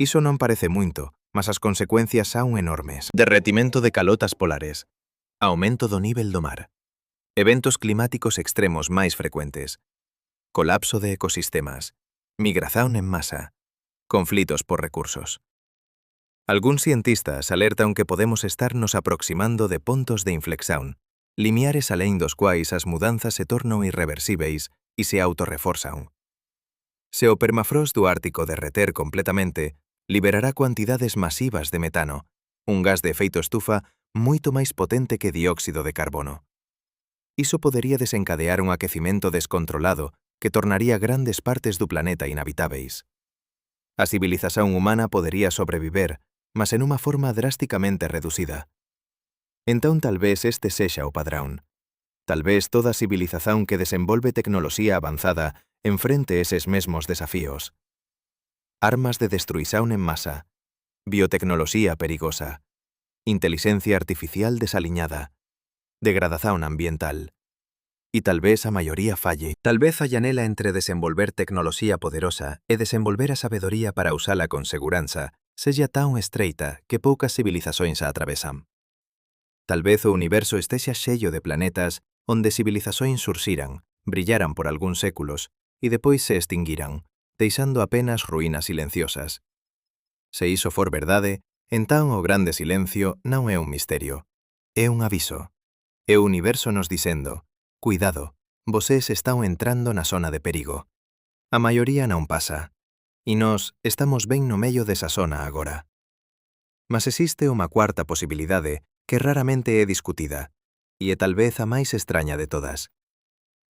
Iso non parece moito, mas as consecuencias son enormes. Derretimento de calotas polares. Aumento do nivel do mar. Eventos climáticos extremos máis frecuentes. Colapso de ecosistemas. Migración en masa. Conflitos por recursos. Algúns cientistas alertan que podemos estar nos aproximando de puntos de inflexión, limiares alén dos quais as mudanzas se tornan irreversibles e se autorreforzan. Se o permafrost do Ártico derreter completamente, liberará cuantidades masivas de metano, un gas de efeito estufa moito máis potente que dióxido de carbono. Iso podería desencadear un aquecimento descontrolado que tornaría grandes partes do planeta inhabitáveis. A civilización humana podería sobreviver, mas en unha forma drásticamente reducida. Entón tal vez este sexa o padrón. Tal vez toda civilización que desenvolve tecnoloxía avanzada enfrente eses mesmos desafíos. Armas de destruición en masa, biotecnoloxía perigosa, inteligencia artificial desaliñada, degradación ambiental. E tal vez a maioría falle. Tal vez a llanela entre desenvolver tecnoloxía poderosa e desenvolver a sabedoría para usala con seguranza sella tan estreita que poucas civilizacións a atravesan. Tal vez o universo estexa xello de planetas onde civilizacións surxiran, brillaran por algúns séculos e depois se extinguiran, deixando apenas ruínas silenciosas. Se iso for verdade, entón o grande silencio non é un misterio. É un aviso. É o universo nos dicendo: cuidado, vocês están entrando na zona de perigo. A maioría non pasa. E nós estamos ben no medio desa zona agora. Mas existe unha cuarta posibilidade que raramente é discutida, e é tal vez a máis extraña de todas.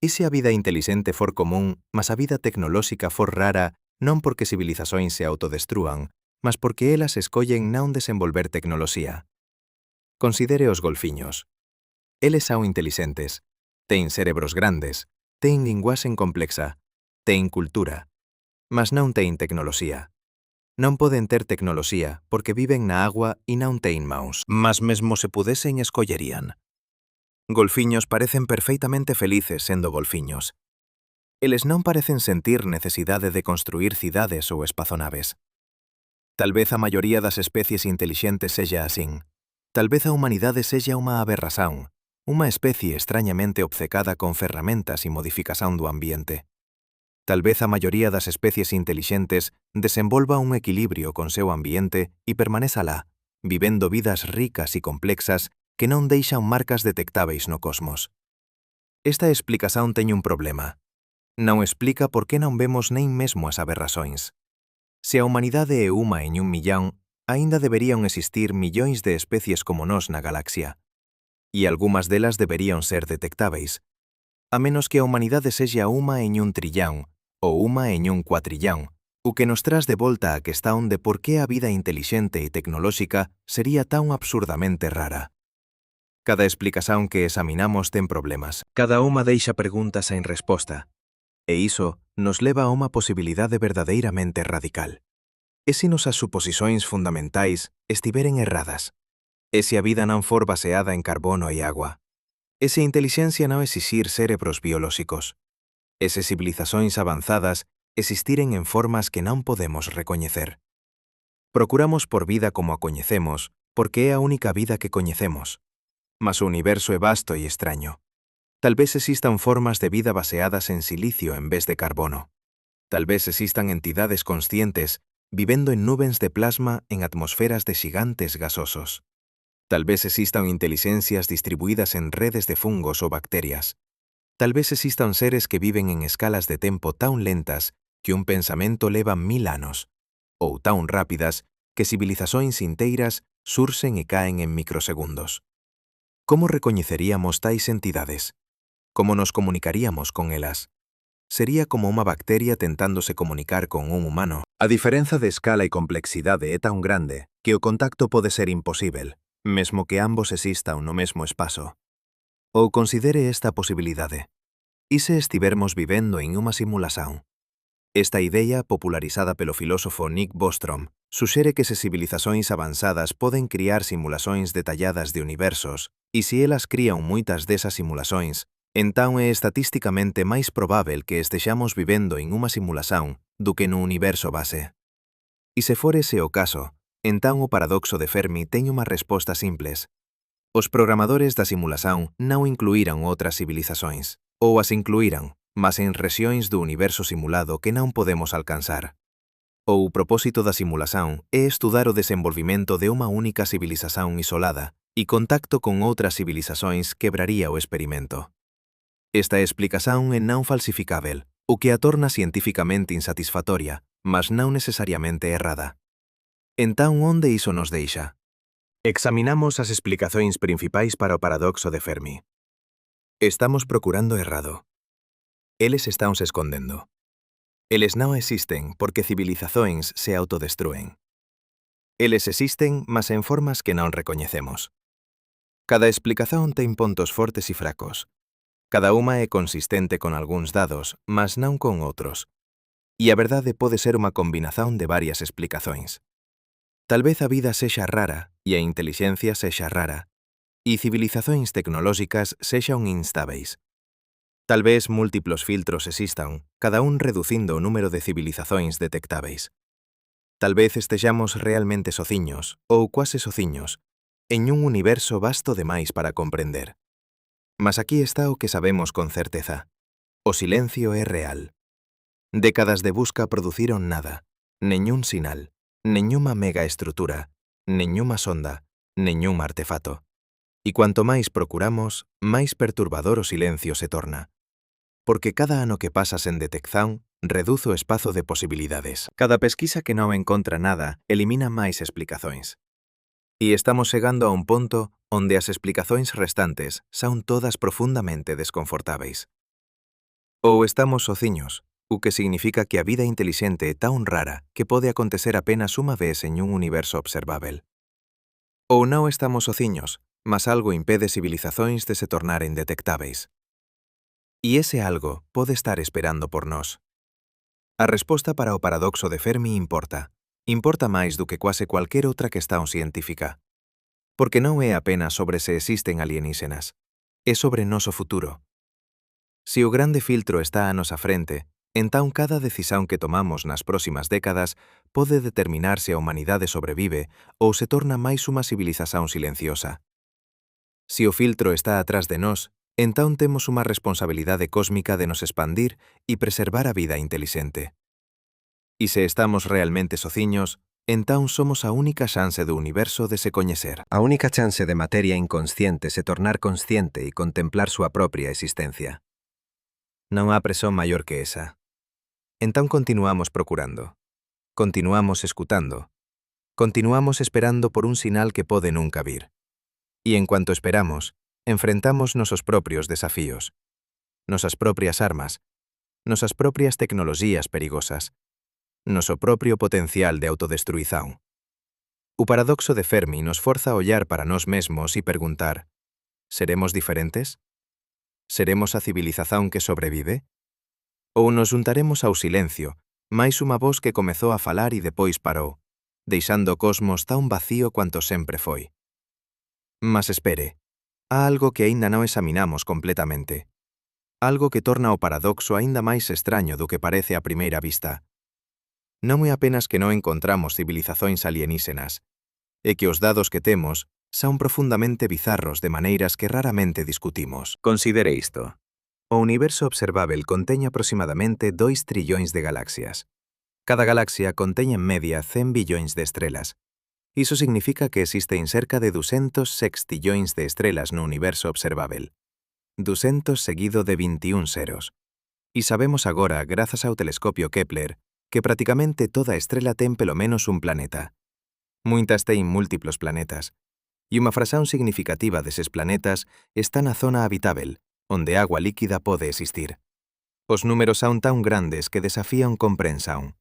E se a vida intelixente for común, mas a vida tecnolóxica for rara non porque civilizacións se autodestrúan, mas porque elas escollen non desenvolver tecnoloxía. Considere os golfiños. Eles son intelixentes, ten cerebros grandes, ten linguaxe complexa, ten cultura, mas non ten tecnoloxía. Non poden ter tecnoloxía porque viven na agua e non ten mãos. Mas mesmo se pudesen escollerían. Golfiños parecen perfeitamente felices sendo golfiños. Eles non parecen sentir necesidade de construir cidades ou espazonaves. Tal vez a maioría das especies intelixentes sella asín. Tal vez a humanidade sella unha aberración, unha especie extrañamente obcecada con ferramentas e modificación do ambiente. Tal vez a maioría das especies intelixentes desenvolva un equilibrio con seu ambiente e permaneza lá, vivendo vidas ricas e complexas que non deixan marcas detectáveis no cosmos. Esta explicación teñe un problema. Non explica por que non vemos nin mesmo as aberrações. Se a humanidade é unha en 1.000.000, aínda deberían existir millóns de especies como nós na galaxia. E algunhas delas deberían ser detectáveis. A menos que a humanidade sexa unha en 1.000.000.000, ou unha en 1.004.000.000, o que nos traz de volta a questão de por que a vida intelixente e tecnolóxica sería tan absurdamente rara. Cada explicación que examinamos ten problemas. Cada unha deixa preguntas sen resposta. E iso nos leva a unha posibilidade verdadeiramente radical. E se nos as suposicións fundamentais estiveren erradas? E se a vida non for baseada en carbono e agua? E se a intelixencia non exixir cerebros biolóxicos? E se civilizacións avanzadas existiren en formas que non podemos recoñecer. Procuramos por vida como a coñecemos, porque é a única vida que coñecemos. Mas o universo é vasto e extraño. Tal vez existan formas de vida baseadas en silicio en vez de carbono. Tal vez existan entidades conscientes vivendo en nubes de plasma en atmosferas de gigantes gasosos. Tal vez existan inteligencias distribuidas en redes de fungos o bacterias. Tal vez existan seres que viven en escalas de tempo tan lentas que un pensamento leva 1000 anos, ou tan rápidas que civilizacións inteiras sursen e caen en microsegundos. Como recoñeceríamos tais entidades? Como nos comunicaríamos con elas? Sería como unha bacteria tentándose comunicar con un humano.
A diferenza de escala e complexidade é tan grande que o contacto pode ser imposível, mesmo que ambos existan no mesmo espazo. Ou considere esta posibilidade. E se estivermos vivendo en unha simulación? Esta idea, popularizada pelo filósofo Nick Bostrom, suxere que se civilizacións avanzadas poden criar simulacións detalladas de universos, e se elas crían moitas desas simulacións, entón é estatísticamente máis probável que estexamos vivendo en unha simulación do que no universo base. E se for ese o caso, entón o paradoxo de Fermi ten unha resposta simples. Os programadores da simulación non incluíran outras civilizacións, ou as incluíran, mas en rexións do universo simulado que non podemos alcanzar. O propósito da simulación é estudar o desenvolvimento de unha única civilización isolada e contacto con outras civilizacións quebraría o experimento. Esta explicación é non falsificável, o que a torna científicamente insatisfactoria, mas non necesariamente errada. Entón, onde iso nos deixa? Examinamos as explicacións principais para o paradoxo de Fermi. Estamos procurando errado. Eles están se escondendo. Eles non existen porque civilizacións se autodestrúen. Eles existen, mas en formas que non recoñecemos. Cada explicación ten puntos fortes e fracos. Cada unha é consistente con algúns dados, mas non con outros. E a verdade pode ser unha combinación de varias explicacións. Tal vez a vida sexa rara e a intelixencia sexa rara, e civilizacións tecnolóxicas sexan instáveis. Tal vez múltiplos filtros existan, cada un reducindo o número de civilizacións detectáveis. Tal vez estexamos realmente sociños, ou quase sociños, en un universo vasto demais para comprender. Mas aquí está o que sabemos con certeza. O silencio é real. Décadas de busca produciron nada, neñún sinal, neñuma megaestrutura, neñuma sonda, neñún artefato. E cuanto máis procuramos, máis perturbador o silencio se torna. Porque cada ano que pasa sen detección, reduce o espazo de posibilidades. Cada pesquisa que non encontra nada, elimina máis explicacións. E estamos chegando a un punto onde as explicacións restantes son todas profundamente desconfortáveis. Ou estamos sociños, o que significa que a vida intelixente é tan rara que pode acontecer apenas unha vez en un universo observável. Ou non estamos sociños, mas algo impede civilizacións de se tornaren detectáveis. E ese algo pode estar esperando por nós. A resposta para o paradoxo de Fermi importa. Importa máis do que quase cualquier outra questão científica. Porque non é apenas sobre se existen alienígenas, é sobre noso futuro. Se o grande filtro está a nosa frente, entón cada decisión que tomamos nas próximas décadas pode determinar se a humanidade sobrevive ou se torna máis unha civilización silenciosa. Se o filtro está atrás de nós, entón temos unha responsabilidade cósmica de nos expandir e preservar a vida intelixente. E se estamos realmente sociños, entón somos a única chance do universo de se coñecer. A única chance de materia inconsciente se tornar consciente e contemplar súa propia existencia. Non há presión maior que esa. Entón continuamos procurando. Continuamos escutando. Continuamos esperando por un sinal que pode nunca vir. E en cuanto esperamos, enfrentamos nosos propios desafíos, nosas propias armas, nosas propias tecnoloxías perigosas, noso propio potencial de autodestruición. O paradoxo de Fermi nos forza a ollar para nós mesmos e perguntar: seremos diferentes? Seremos a civilización que sobrevive? Ou nos juntaremos ao silencio, máis unha voz que comezou a falar e depois parou, deixando o cosmos tan vacío cuanto sempre foi? Mas espere, há algo que aínda non examinamos completamente.
algo que torna o paradoxo ainda máis extraño do que parece a primeira vista. Non é apenas que non encontramos civilizacións alienígenas, é que os dados que temos son profundamente bizarros de maneiras que raramente discutimos.
Considere isto. O universo observável contén aproximadamente 2 trillóns de galaxias. Cada galaxia contén en media 100 billóns de estrelas. Iso significa que existen cerca de 200 sextillóns de estrelas no universo observável. 200 seguido de 21 ceros. E sabemos agora, grazas ao telescopio Kepler, que praticamente toda estrela ten pelo menos un planeta. Moitas ten múltiplos planetas. E unha fracción significativa deses planetas está na zona habitável, onde agua líquida pode existir. Os números son tan grandes que desafían comprensión.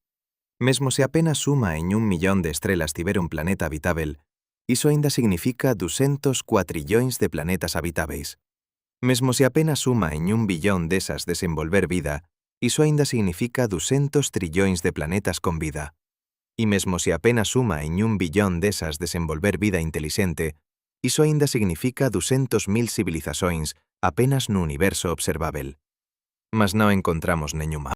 Mesmo se apenas suma en 1 millón de estrelas tiver un planeta habitável, iso aínda significa 200 cuatrillóns de planetas habitáveis. Mesmo se apenas suma en 1 billón desas desenvolver vida, iso aínda significa 200 trillóns de planetas con vida. E mesmo se apenas suma en 1 billón desas desenvolver vida intelixente, iso aínda significa 200.000 civilizacións apenas no universo observável. Mas non encontramos nenhuma.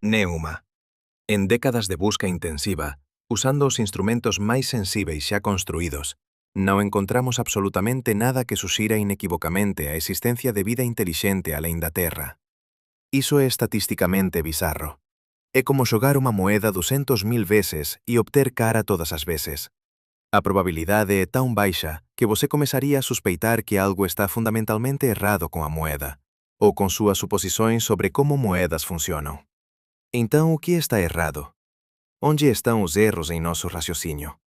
En décadas de busca intensiva, usando os instrumentos máis sensíveis xa construídos, non encontramos absolutamente nada que suxira inequivocamente a existencia de vida intelixente alén da Terra. Iso é estatísticamente bizarro. É como xogar unha moeda 200.000 veces e obter cara todas as veces. A probabilidade é tan baixa que você começaría a suspeitar que algo está fundamentalmente errado con a moeda, ou con súas suposições sobre como moedas funcionam. Então, o que está errado? Onde estão os erros em nosso raciocínio?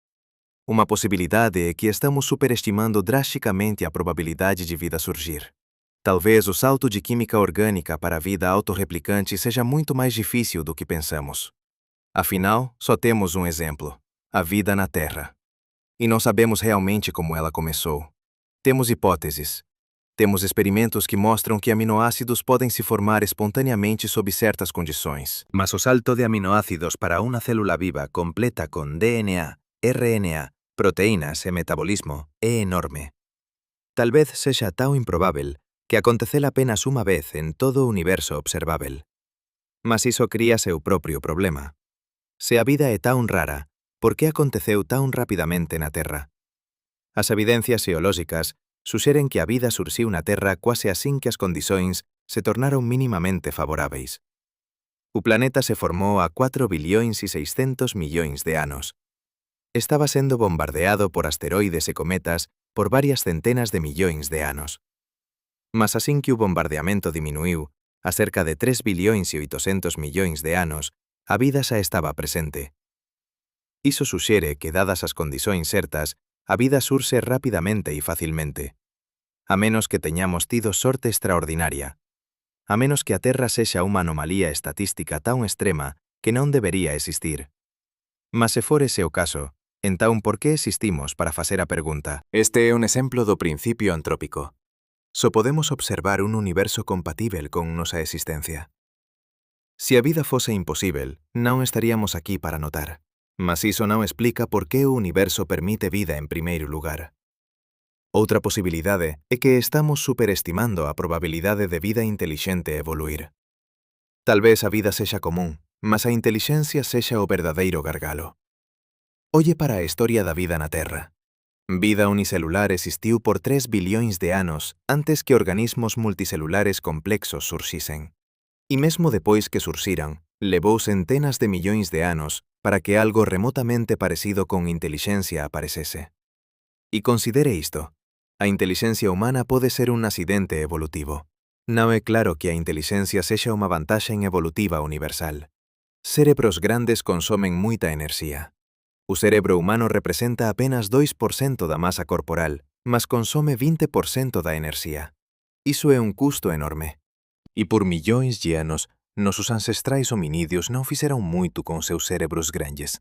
Uma possibilidade é que estamos superestimando drasticamente a probabilidade de vida surgir. Talvez o salto de química orgânica para a vida autorreplicante seja muito mais difícil do que pensamos. Afinal, só temos um exemplo: a vida na Terra. E não sabemos realmente como ela começou. Temos hipóteses. Temos experimentos que mostram que aminoácidos podem se formar espontaneamente sob certas condições. Mas o salto de aminoácidos para uma célula viva completa com DNA, RNA, proteínas e metabolismo é enorme. Talvez seja tão improvável que acontecela apenas unha vez en todo o universo observável. Mas iso cría seu propio problema. Se a vida é tan rara, por que aconteceu tan rapidamente na Terra? As evidencias xeolóxicas suxeren que a vida surxiu na Terra quase asín que as condições se tornaron mínimamente favoráveis. O planeta se formou a 4 billóns e 600 millóns de anos. Estaba sendo bombardeado por asteroides e cometas por varias centenas de millóns de anos. Mas asín que o bombardeamento diminuiu, a cerca de 3 billóns e 800 millóns de anos, a vida xa estaba presente. Iso suxere que, dadas as condições certas, a vida surxe rapidamente e facilmente. A menos que teñamos tido sorte extraordinaria. A menos que a Terra sexa unha anomalía estatística tan extrema que non debería existir. Mas se for ese o caso, entón por que existimos para facer a pergunta? Este é un exemplo do principio antrópico. Só podemos observar un universo compatível con nosa existencia. Se a vida fose imposível, non estaríamos aquí para notar. Mas iso non explica por que o universo permite vida en primeiro lugar. Outra posibilidade é que estamos superestimando a probabilidade de vida intelixente evoluir. Talvez a vida sexa común, mas a intelixencia sexa o verdadeiro gargalo. Olle para a historia da vida na Terra. Vida unicelular existiu por 3 billóns de anos antes que organismos multicelulares complexos surxisen. E mesmo depois que surxiran, levou centenas de millóns de anos para que algo remotamente parecido con intelixencia aparecese. E considere isto: a intelixencia humana pode ser un accidente evolutivo. Non é claro que a intelixencia sexa unha vantaxen evolutiva universal. Cerebros grandes consomen moita enerxía. O cerebro humano representa apenas 2% da masa corporal, mas consome 20% da enerxía. Iso é un custo enorme. E por millóns de anos, nosos ancestrais hominídeos non fixeron moito con seus cerebros grandes.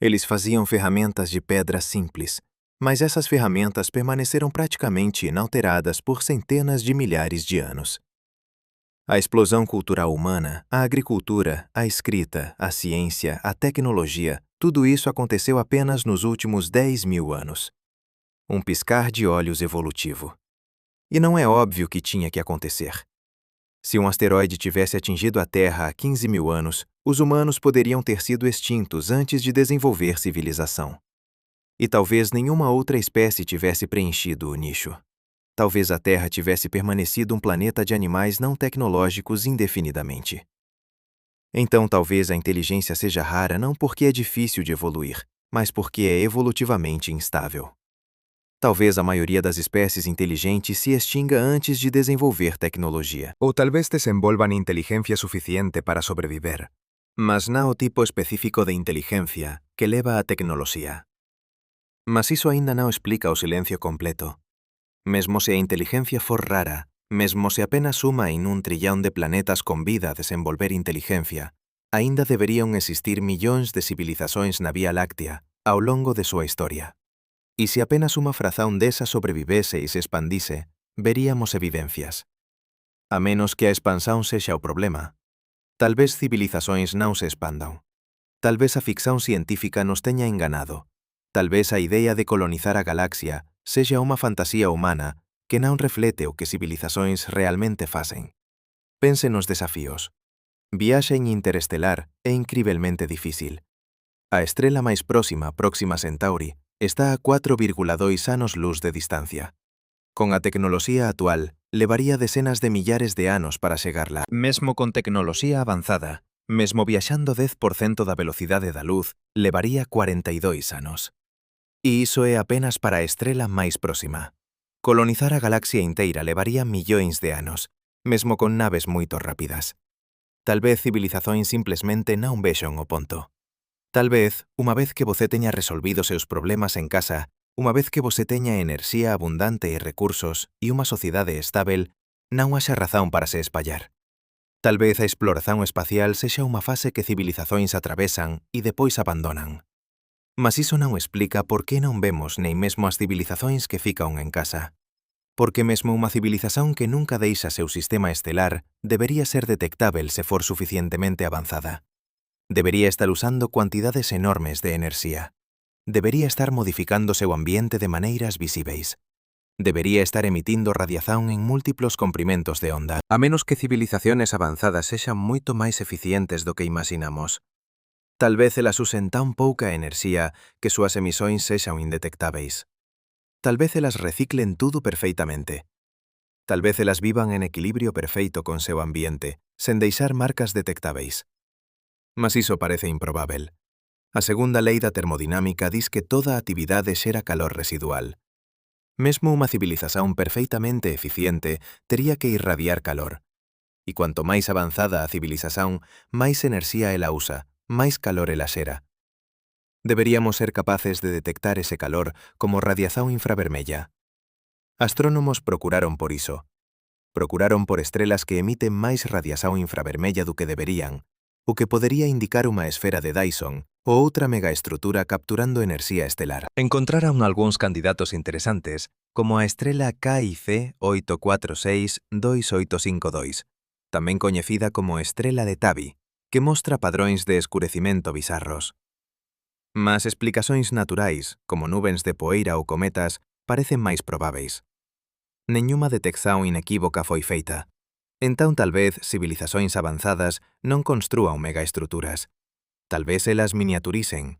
Eles faziam ferramentas de pedra simples, mas essas ferramentas permaneceram praticamente inalteradas por centenas de milhares de anos. A explosão cultural humana, a agricultura, a escrita, a ciência, a tecnologia, tudo isso aconteceu apenas nos últimos 10.000 anos. Um piscar de olhos evolutivo. E não é óbvio que tinha que acontecer.
Se um asteroide tivesse atingido a Terra há 15 mil anos, os humanos poderiam ter sido extintos antes de desenvolver civilização. E talvez nenhuma outra espécie tivesse preenchido o nicho. Talvez a Terra tivesse permanecido um planeta de animais não tecnológicos indefinidamente. Então talvez a inteligência seja rara não porque é difícil de evoluir, mas porque é evolutivamente instável. Talvez a maioria das espécies inteligentes se extinga antes de desenvolver tecnologia. Ou talvez desenvolvan inteligencia suficiente para sobreviver, mas não o tipo específico de inteligencia que leva a tecnoloxía. Mas iso aínda non explica o silencio completo. Mesmo se a inteligencia for rara, mesmo se apenas uma en un trillón de planetas con vida a desenvolver inteligencia, aínda deberían existir millóns de civilizações na Vía Láctea ao longo de súa historia. E se apenas unha frazón desa sobrevivese e se expandise, veríamos evidencias. A menos que a expansón sexa o problema. Talvez civilizações non se expandan. Talvez a ficción científica nos teña enganado. Talvez a idea de colonizar a galaxia sexa unha fantasía humana que non reflete o que civilizações realmente facen. Pense nos desafíos. Viaxe interestelar é incrivelmente difícil. A estrela máis próxima, Próxima Centauri, está a 4,2 anos-luz de distancia. Con a tecnoloxía actual, levaría decenas de millares de anos para chegar lá. Mesmo con tecnoloxía avanzada, mesmo viaxando 10% da velocidade da luz, levaría 42 anos. E iso é apenas para a estrela máis próxima. Colonizar a galaxia inteira levaría millóns de anos, mesmo con naves moito rápidas. Tal vez civilizações simplesmente non vexan o ponto. Tal vez, unha vez que você teña resolvido seus problemas en casa, unha vez que você teña enerxía abundante e recursos e unha sociedade estável, non haxa razón para se espallar. Tal vez a exploración espacial sexa unha fase que civilizações atravesan e depois abandonan. Mas iso non explica por que non vemos nem mesmo as civilizações que fican en casa. Porque mesmo unha civilización que nunca deixa seu sistema estelar debería ser detectável se for suficientemente avanzada. Debería estar usando cuantidades enormes de enerxía. Debería estar modificando seu ambiente de maneiras visíveis. Debería estar emitindo radiación en múltiplos comprimentos de onda. A menos que civilizaciones avanzadas sexan moito máis eficientes do que imaginamos. Tal vez elas usen tan pouca enerxía que súas emisións sexan indetectáveis. Tal vez elas reciclen tudo perfeitamente. Tal vez elas vivan en equilibrio perfeito con seu ambiente, sen deixar marcas detectáveis. Mas iso parece improbável. A segunda lei da termodinámica diz que toda actividade xera calor residual. Mesmo unha civilización perfeitamente eficiente tería que irradiar calor. E cuanto máis avanzada a civilización, máis enerxía ela usa, máis calor ela xera. Deberíamos ser capaces de detectar ese calor como radiación infravermella. Astrónomos procuraron por iso. Procuraron por estrelas que emiten máis radiación infravermella do que deberían, o que podería indicar unha esfera de Dyson ou outra megaestrutura capturando enerxía estelar. Encontraron algúns candidatos interesantes, como a estrela KIC 8462852, tamén coñecida como estrela de Tabi, que mostra padróns de escurecimento bizarros. Mas explicacións naturais, como nubens de poeira ou cometas, parecen máis probáveis. Nenhuma detección inequívoca foi feita. Entón tal vez civilizações avanzadas non construan megaestruturas. Tal vez elas miniaturicen.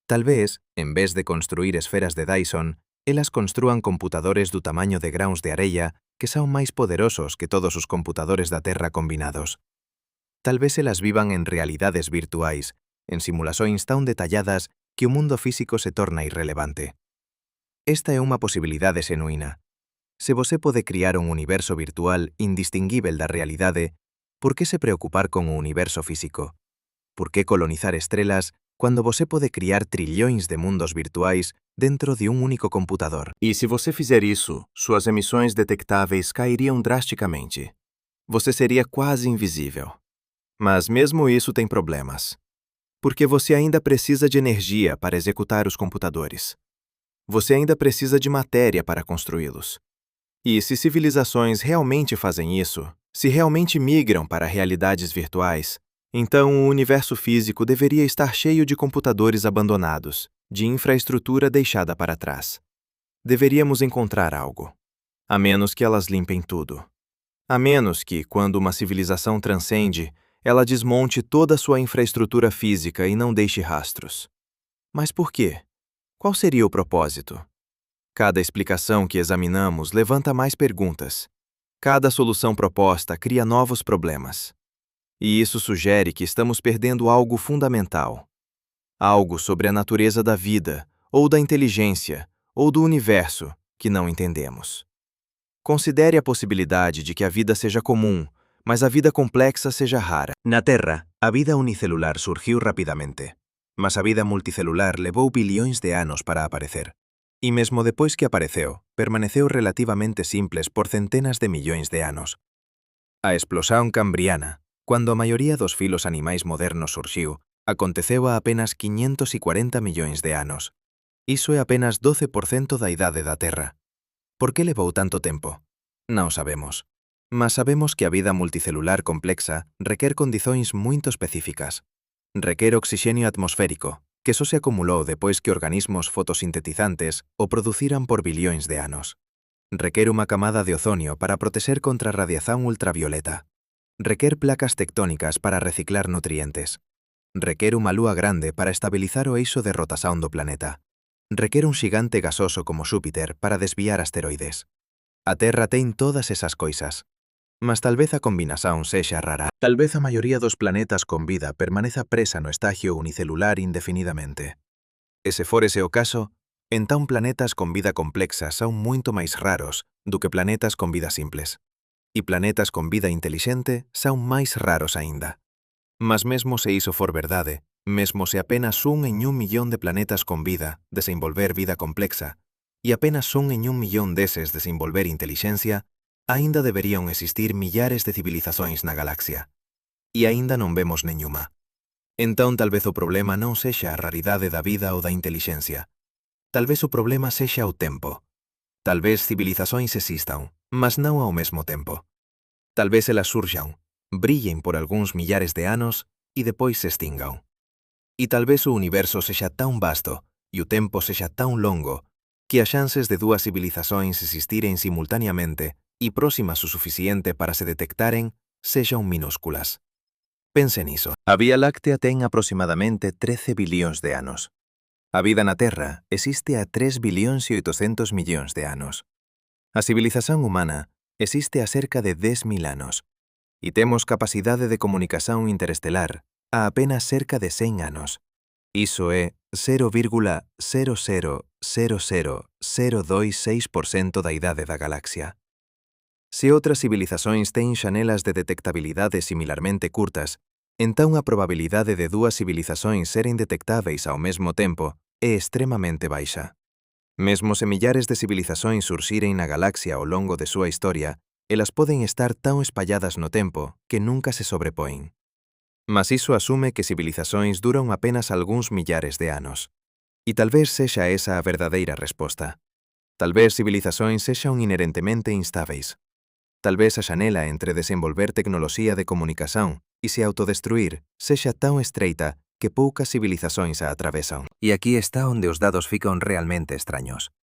Tal vez, en vez de construir esferas de Dyson, elas construan computadores do tamaño de grauns de areia que son máis poderosos que todos os computadores da Terra combinados. Tal vez elas vivan en realidades virtuais, en simulações tan detalladas que o mundo físico se torna irrelevante. Esta é unha posibilidade xenuína. Se você pode criar un universo virtual indistinguível da realidade, por que se preocupar con o universo físico? Por que colonizar estrelas cando você pode criar trillóns de mundos virtuais dentro de un único computador? E se você fizer isso, suas emissões detectáveis cairiam drasticamente. Você seria quase invisível. Mas mesmo isso tem problemas. Porque você ainda precisa de energia para executar os computadores. Você ainda precisa de matéria para construí-los. E se civilizações realmente fazem isso, se realmente migram para realidades virtuais, então o universo físico deveria estar cheio de computadores abandonados, de infraestrutura deixada para trás. Deveríamos encontrar algo. A menos que elas limpem tudo. A menos que, quando uma civilização transcende, ela desmonte toda a sua infraestrutura física e não deixe rastros. Mas por quê? Qual seria o propósito? Cada explicação que examinamos levanta mais perguntas. Cada solução proposta cria novos problemas. E isso sugere que estamos perdendo algo fundamental. Algo sobre a natureza da vida, ou da inteligência, ou do universo, que não entendemos. Considere a possibilidade de que a vida seja comum, mas a vida complexa seja rara.
Na Terra, a vida unicelular surgiu rapidamente, mas a vida multicelular levou bilhões de anos para aparecer. E mesmo depois que apareceu, permaneceu relativamente simples por centenas de millóns de anos. A explosão cambriana, quando a maioria dos filos animais modernos surgiu, aconteceu há apenas 540 millóns de anos. Iso é apenas 12% da idade da Terra. Por que levou tanto tempo? Non sabemos. Mas sabemos que a vida multicelular complexa requer condicións moito específicas. Requer oxixenio atmosférico, que só se acumulou depois que organismos fotosintetizantes o produciran por bilhões de anos. Requer unha camada de ozono para protexer contra a radiación ultravioleta. Requer placas tectónicas para reciclar nutrientes. Requer unha lúa grande para estabilizar o eixo de rotación do planeta. Requer un xigante gasoso como Xúpiter para desviar asteroides. A Terra ten todas esas coisas. Mas talvez a combinación sexa rara. Talvez a maioría dos planetas con vida permaneza presa no estágio unicelular indefinidamente. E se for ese o caso, entón planetas con vida complexa son moito máis raros do que planetas con vida simples. E planetas con vida intelixente son máis raros aínda. Mas mesmo se iso for verdade, mesmo se apenas 1 en 1 millón de planetas con vida desenvolver vida complexa, e apenas 1 en 1 millón deses desenvolver intelixencia, aínda deberían existir millares de civilizacións na galaxia. E aínda non vemos neñuma. Entón talvez o problema non sexa a raridade da vida ou da intelixencia. Talvez o problema sexa o tempo. Talvez civilizacións existan, mas non ao mesmo tempo. Talvez elas surxan, brillen por algúns millares de anos e depois se extingan. E talvez o universo sexa tan vasto e o tempo sexa tan longo que as chances de dúas civilizacións existiren simultaneamente e próximas o suficiente para se detectaren sexan minúsculas. Pense niso. A Vía Láctea ten aproximadamente 13 billións de anos. A vida na Terra existe a 3 billións e 800 millóns de anos. A civilización humana existe a cerca de 10.000 anos. E temos capacidade de comunicación interestelar a apenas cerca de 100 anos. Iso é 0,0000026% da idade da galaxia. Se outras civilizacións ten xanelas de detectabilidade similarmente curtas, entón a probabilidade de dúas civilizacións seren detectáveis ao mesmo tempo é extremamente baixa. Mesmo se millares de civilizacións surxiren na galaxia ao longo de súa historia, elas poden estar tan espalladas no tempo que nunca se sobrepoen. Mas iso asume que civilizacións duran apenas algúns millares de anos. E talvez sexa esa a verdadeira resposta. Talvez civilizacións sexan inherentemente instáveis. Talvez a xanela entre desenvolver tecnoloxía de comunicación e se autodestruir sexa tan estreita que poucas civilizacións a atravesan. E aquí está onde os dados fican realmente extraños.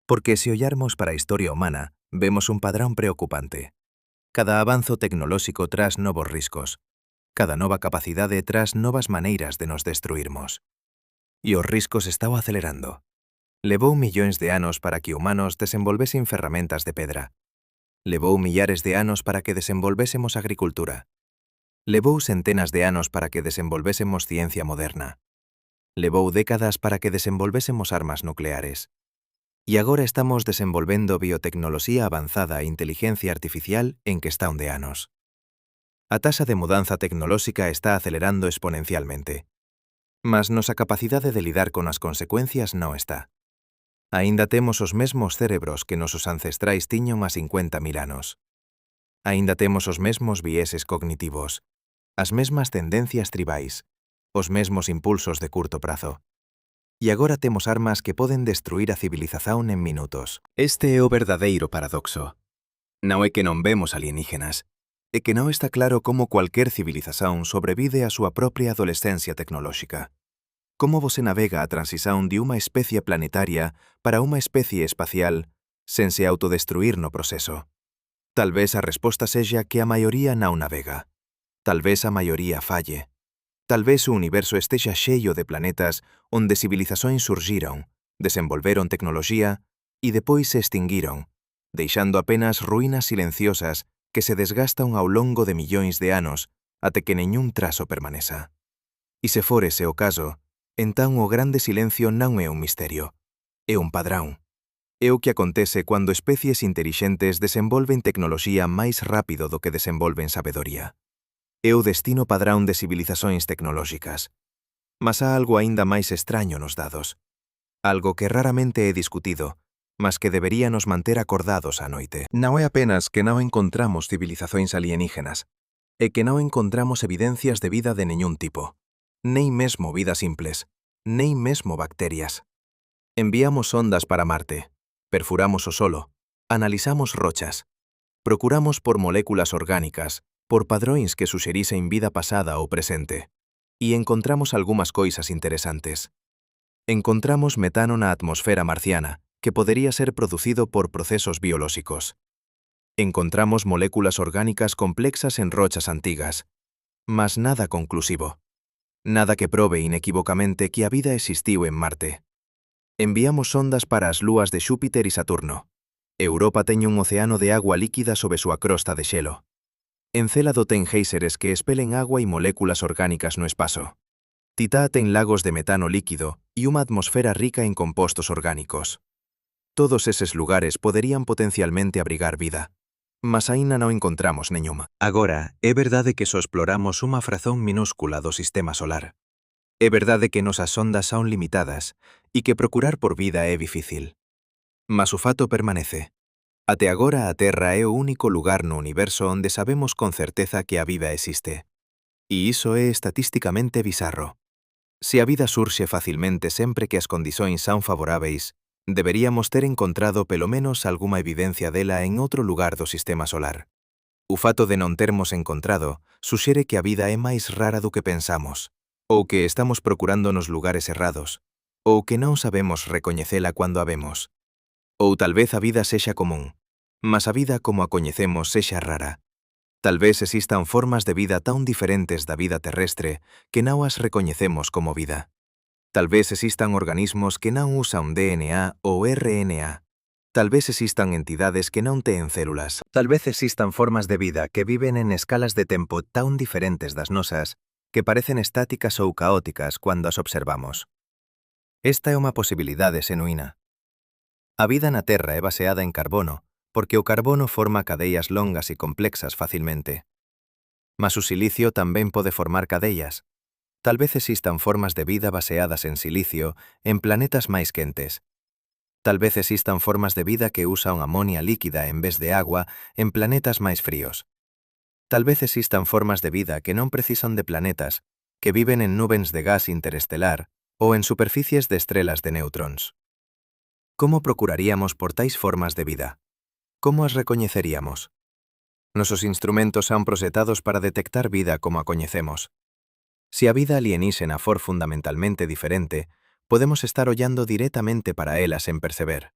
Porque se ollarmos para a historia humana, vemos un padrón preocupante. Cada avanzo tecnolóxico tras novos riscos. Cada nova capacidade tras novas maneiras de nos destruirmos. E os riscos están acelerando. Levou millóns de anos para que humanos desenvolvesen ferramentas de pedra. Levou millares de anos para que desenvolvésemos agricultura. Levou centenas de anos para que desenvolvésemos ciencia moderna. Levou décadas para que desenvolvésemos armas nucleares. E agora estamos desenvolvendo biotecnoloxía avanzada e inteligencia artificial en questão de anos. A taxa de mudanza tecnolóxica está acelerando exponencialmente. Mas nosa capacidade de lidar con as consecuencias non está. Aínda temos os mesmos cerebros que nosos ancestrais tiñan a 50.000 anos. Aínda temos os mesmos vieses cognitivos, as mesmas tendencias tribais, os mesmos impulsos de curto prazo. E agora temos armas que poden destruir a civilización en minutos. Este é o verdadeiro paradoxo. Non é que non vemos alienígenas, é que non está claro como cualquier civilización sobrevive a súa propia adolescencia tecnolóxica. Como você navega a transición de unha especie planetaria para unha especie espacial sen se autodestruir no proceso?
Talvez a resposta sexa que a maioría non navega. Talvez a maioría falle. Talvez o universo estexa cheio de planetas onde civilizacións surgiron, desenvolveron tecnoloxía e depois se extinguiron, deixando apenas ruínas silenciosas que se desgastan ao longo de millóns de anos até que neñún trazo permaneza. E se for ese o caso, entón o grande silencio non é un misterio, é un padrón. É o que acontece cando especies intelixentes desenvolven tecnoloxía máis rápido do que desenvolven sabedoría. É o destino padrón de civilizacións tecnolóxicas. Mas há algo aínda máis extraño nos dados. Algo que raramente é discutido, mas que debería nos manter acordados á noite. Non é apenas que non encontramos civilizacións alienígenas, é que non encontramos evidencias de vida de neñún tipo, nem mesmo vidas simples, nem mesmo bacterias. Enviamos sondas para Marte, perfuramos o solo, analizamos rochas, procuramos por moléculas orgánicas, por padróns que suxerisen vida pasada ou presente, e encontramos algunhas coisas interesantes. Encontramos metano na atmosfera marciana, que podería ser producido por procesos biolóxicos. Encontramos moléculas orgánicas complexas en rochas antigas, mas nada conclusivo. Nada que probe inequívocamente que a vida existiu en Marte. Enviamos sondas para as lúas de Xúpiter e Saturno. Europa teñe un océano de agua líquida sobre súa crosta de xelo. Encélado ten géiseres que expelen agua e moléculas orgánicas no espazo. Titá ten lagos de metano líquido e unha atmosfera rica en compostos orgánicos. Todos eses lugares poderían potencialmente abrigar vida, mas aínda non encontramos neñuma. Agora, é verdade que só exploramos unha frazón minúscula do sistema solar. É verdade que nosas sondas son limitadas e que procurar por vida é difícil. Mas o fato permanece. Até agora a Terra é o único lugar no universo onde sabemos con certeza que a vida existe. E iso é estatísticamente bizarro. Se a vida surxe facilmente sempre que as condicións son favoráveis, deberíamos ter encontrado pelo menos algunha evidencia dela en outro lugar do sistema solar. O fato de non termos encontrado suxere que a vida é máis rara do que pensamos, ou que estamos procurando nos lugares errados, ou que non sabemos recoñecela cando a vemos. Ou tal vez a vida sexa común, mas a vida como a coñecemos sexa rara. Tal vez existan formas de vida tan diferentes da vida terrestre que non as recoñecemos como vida. Tal vez existan organismos que non usan DNA ou RNA. Tal vez existan entidades que non teen células. Tal vez existan formas de vida que viven en escalas de tempo tan diferentes das nosas que parecen estáticas ou caóticas cando as observamos. Esta é unha posibilidade xenuína. A vida na Terra é baseada en carbono, porque o carbono forma cadeas longas e complexas facilmente. Mas o silicio tamén pode formar cadeas. Tal vez existan formas de vida baseadas en silicio en planetas máis quentes. Tal vez existan formas de vida que usan amonia líquida en vez de agua en planetas máis fríos. Tal vez existan formas de vida que non precisan de planetas, que viven en nubes de gas interestelar ou en superficies de estrelas de neutróns. Como procuraríamos por tais formas de vida? Como as recoñeceríamos? Nosos instrumentos son proxetados para detectar vida como a coñecemos. Se a vida alieníxena for fundamentalmente diferente, podemos estar ollando directamente para ela sen perceber.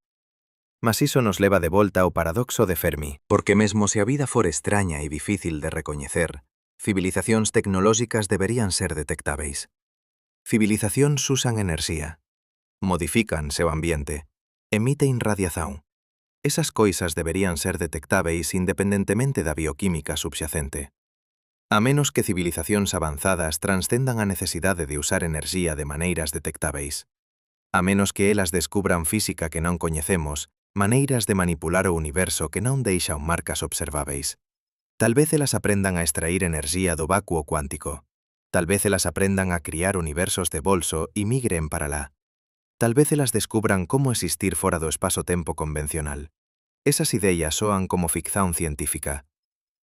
Mas iso nos leva de volta ao paradoxo de Fermi, porque mesmo se a vida for extraña e difícil de recoñecer, civilizacións tecnolóxicas deberían ser detectáveis. Civilizacións usan enerxía, modifican seu ambiente, emiten radiación. Esas coisas deberían ser detectáveis independentemente da bioquímica subxacente. A menos que civilizacións avanzadas transcendan a necesidade de usar enerxía de maneiras detectáveis. A menos que elas descubran física que non coñecemos, maneiras de manipular o universo que non deixan marcas observáveis. Tal vez elas aprendan a extrair enerxía do vacuo cuántico. Tal vez elas aprendan a criar universos de bolso e migren para lá. Tal vez elas descubran como existir fora do espazo-tempo convencional. Esas ideas soan como ficción científica.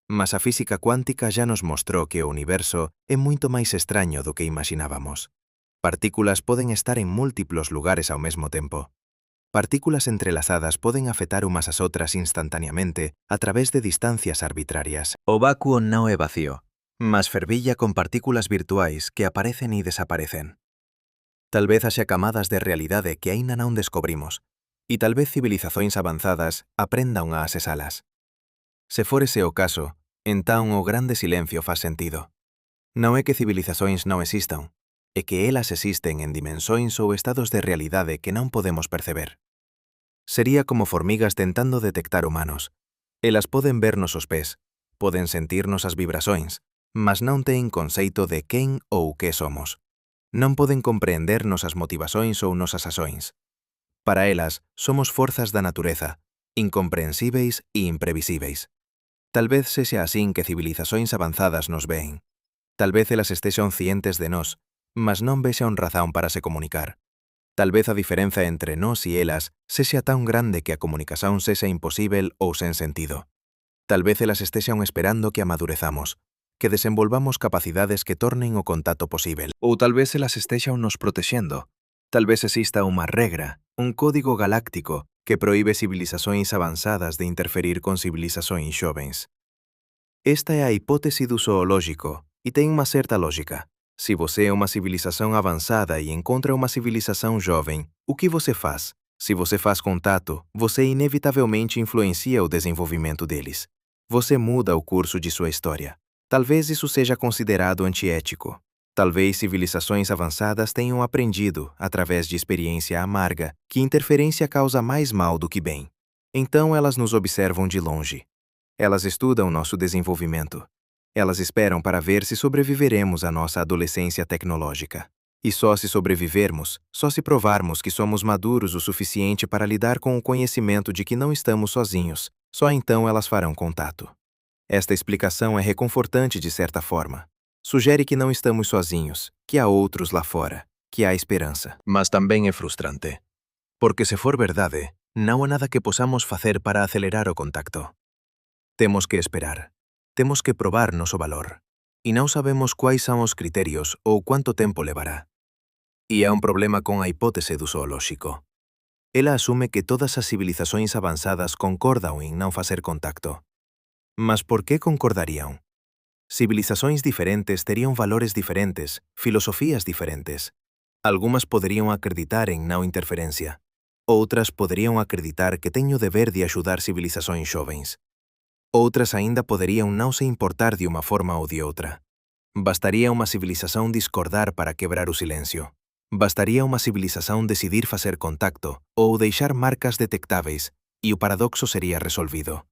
Mas a física cuántica ya nos mostrou que o universo é moito máis extraño do que imaginábamos. Partículas poden estar en múltiplos lugares ao mesmo tempo. Partículas entrelazadas poden afectar umas ás outras instantaneamente a través de distancias arbitrarias. O vacuo non é vacío, mas fervilla con partículas virtuais que aparecen e desaparecen. Tal vez haxa camadas de realidade que aínda non descobrimos, e tal vez civilizacións avanzadas aprendan a asesalas. Se for ese o caso, entón o grande silencio faz sentido. Non é que civilizacións non existan, é que elas existen en dimensóns ou estados de realidade que non podemos perceber. Sería como formigas tentando detectar humanos. Elas poden vernos os pés, poden sentirnos as vibrações, mas non teñen conceito de quen ou que somos. Non poden compreendernos as motivações ou nosas ações. Para elas, somos forzas da natureza, incomprensíveis e imprevisíveis. Tal vez sexa asín que civilizacións avanzadas nos ven. Tal vez elas estexan cientes de nós, mas non vexan razón para se comunicar. Tal vez a diferenza entre nós e elas sexa tan grande que a comunicación sexa imposível ou sen sentido. Tal vez elas estexan esperando que amadurezamos, que desenvolvamos capacidades que tornen o contacto posível. Ou tal vez elas estexan nos protexendo. Tal vez exista unha regra, un código galáctico que proíbe civilizacións avanzadas de interferir con civilizacións xovens. Esta é a hipótese do zoológico e ten unha certa lógica. Se você é uma civilização avançada e encontra uma civilização jovem, o que você faz? Se você faz contato, você inevitavelmente influencia o desenvolvimento deles. Você muda o curso de sua história. Talvez isso seja considerado antiético. Talvez civilizações avançadas tenham aprendido, através de experiência amarga, que interferência causa mais mal do que bem. Então elas nos observam de longe. Elas estudam nosso desenvolvimento. Elas esperam para ver se sobreviveremos à nossa adolescência tecnológica. E só se sobrevivermos, só se provarmos que somos maduros o suficiente para lidar com o conhecimento de que não estamos sozinhos, só então elas farão contato. Esta explicação é reconfortante de certa forma. Sugere que não estamos sozinhos, que há outros lá fora, que há esperança. Mas também é frustrante. Porque se for verdade, não há nada que possamos fazer para acelerar o contacto. Temos que esperar. Temos que probar noso valor. E non sabemos quais são os criterios ou quanto tempo levará. E há un problema con a hipótese do zoolóxico. Ela asume que todas as civilizacións avanzadas concordan en non facer contacto. Mas por que concordarían? Civilizacións diferentes terían valores diferentes, filosofías diferentes. Algunhas poderían acreditar en non interferencia. Outras poderían acreditar que teño o deber de axudar civilizacións xovens. Outras aínda poderían non se importar de unha forma ou de outra. Bastaría unha civilización discordar para quebrar o silencio. Bastaría unha civilización decidir facer contacto ou deixar marcas detectáveis e o paradoxo sería resolvido.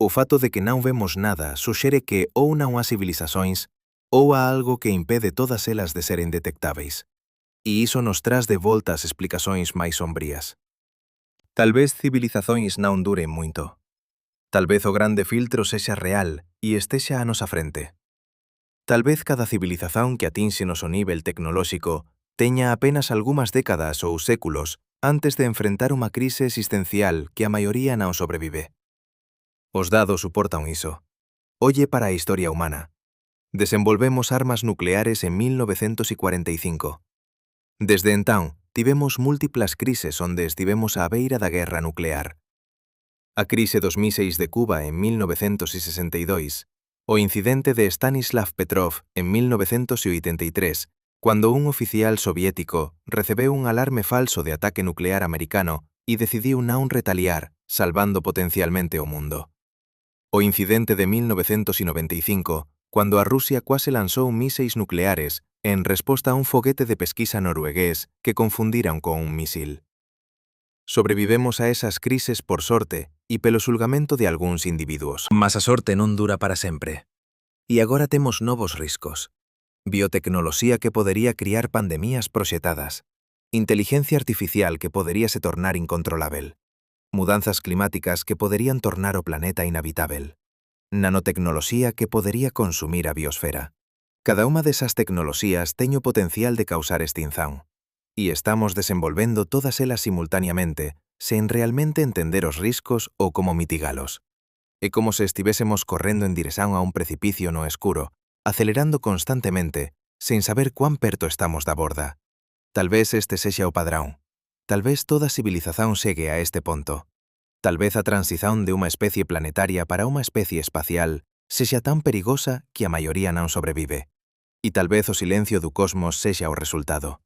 O fato de que non vemos nada suxere que ou non há civilizacións ou há algo que impede todas elas de seren detectáveis. E iso nos traz de volta as explicacións máis sombrías. Tal vez civilizacións non duren moito. Tal vez o grande filtro sexa real e estexa a nosa frente. Tal vez cada civilización que atinxe noso nivel tecnolóxico teña apenas algunhas décadas ou séculos antes de enfrentar unha crise existencial que a maioría non sobrevive. Os dados suportan iso. Olle para a historia humana. Desenvolvemos armas nucleares en 1945. Desde entón, tivemos múltiplas crises onde estivemos á beira da guerra nuclear. A crise dos míseis de Cuba en 1962, o incidente de Stanislav Petrov en 1983, cando un oficial soviético recebeu un alarme falso de ataque nuclear americano e decidiu non retaliar, salvando potencialmente o mundo. O incidente de 1995, cando a Rusia quase lanzou míseis nucleares en resposta a un foguete de pesquisa noruegués que confundiran con un mísil. Sobrevivemos a esas crises por sorte e pelo xulgamento de algúns individuos. Mas a sorte non dura para sempre. E agora temos novos riscos. Biotecnoloxía que podería criar pandemías proxetadas. Inteligencia artificial que podería se tornar incontrolável. Mudanzas climáticas que poderían tornar o planeta inhabitável. Nanotecnoloxía que podería consumir a biosfera. Cada unha desas tecnoloxías ten o potencial de causar extinción. E estamos desenvolvendo todas elas simultáneamente, sen realmente entender os riscos ou como mitigalos. É como se estivésemos correndo en dirección a un precipicio no escuro, acelerando constantemente, sen saber cuán perto estamos da borda. Tal vez este sexa o padrón. Tal vez toda civilización segue a este ponto. Tal vez a transición de unha especie planetaria para unha especie espacial sexa tan perigosa que a maioría non sobrevive. E tal vez o silencio do cosmos sexa o resultado.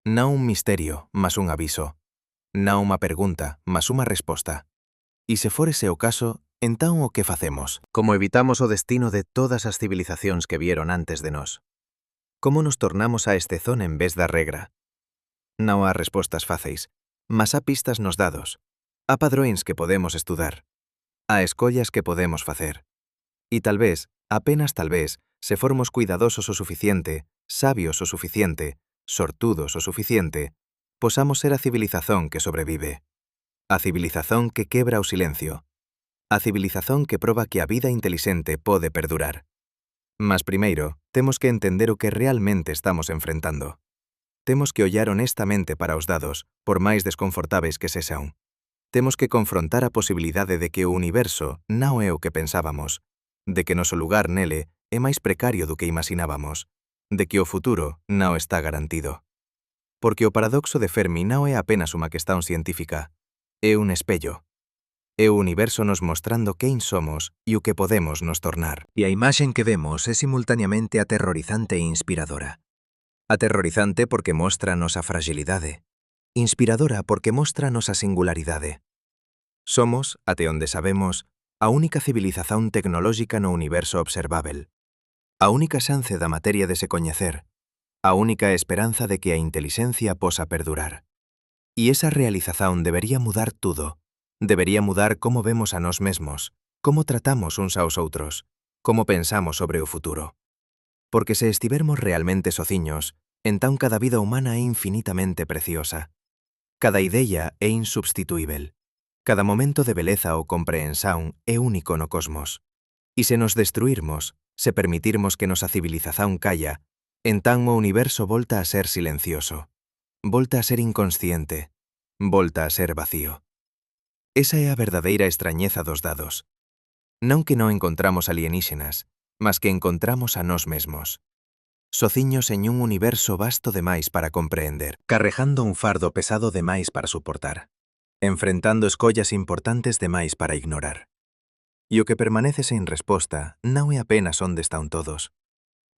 Non un misterio, mas un aviso. Non unha pergunta, mas unha resposta. E se for ese o caso, Entón o que facemos? Como evitamos o destino de todas as civilizacións que vieron antes de nós? Como nos tornamos a excepción en vez da regra? Non há respostas fáceis, mas há pistas nos dados. Há padrões que podemos estudar. Há escollas que podemos facer. E talvez, apenas talvez, se formos cuidadosos o suficiente, sabios o suficiente, sortudos o suficiente, posamos ser a civilización que sobrevive. A civilización que quebra o silencio. A civilización que proba que a vida inteligente pode perdurar. Mas primeiro, temos que entender o que realmente estamos enfrentando. Temos que ollar honestamente para os dados, por máis desconfortáveis que sexan. Temos que confrontar a posibilidade de que o universo non é o que pensábamos, de que noso lugar nele é máis precario do que imaginábamos, de que o futuro non está garantido. Porque o paradoxo de Fermi non é apenas unha cuestión científica, é un espello. É o universo nos mostrando quen somos e o que podemos nos tornar. E a imaxen que vemos é simultaneamente aterrorizante e inspiradora. Aterrorizante porque mostra a nosa fragilidade. Inspiradora porque mostra a nosa singularidade. Somos, até onde sabemos, a única civilización tecnolóxica no universo observável. A única xance da materia de se coñecer. A única esperanza de que a intelixencia posa perdurar. E esa realización debería mudar tudo. Debería mudar como vemos a nós mesmos, como tratamos uns aos outros, como pensamos sobre o futuro. Porque se estivermos realmente sociños, entón cada vida humana é infinitamente preciosa. Cada idea é insubstituível. Cada momento de beleza ou compreensón é único no cosmos. E se nos destruirmos, se permitirmos que nosa civilización calla, entón o universo volta a ser silencioso, volta a ser inconsciente, volta a ser vacío. Esa é a verdadeira extrañeza dos dados. Non que non encontramos alienígenas, mas que encontramos a nós mesmos. Sociños en un universo vasto demais para comprehender, carregando un fardo pesado demais para suportar, enfrentando escollas importantes demais para ignorar. E o que permanece sen resposta non é apenas onde están todos,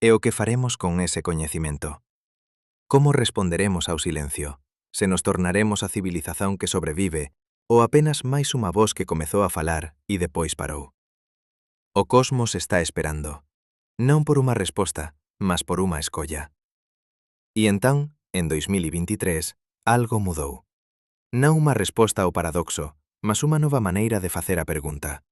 é o que faremos con ese coñecimento. Como responderemos ao silencio? Se nos tornaremos a civilización que sobrevive ou apenas máis unha voz que comezou a falar e depois parou. O cosmos está esperando, non por unha resposta, mas por unha escolla. E entón, en 2023, algo mudou. Non unha resposta ao paradoxo, mas unha nova maneira de facer a pregunta.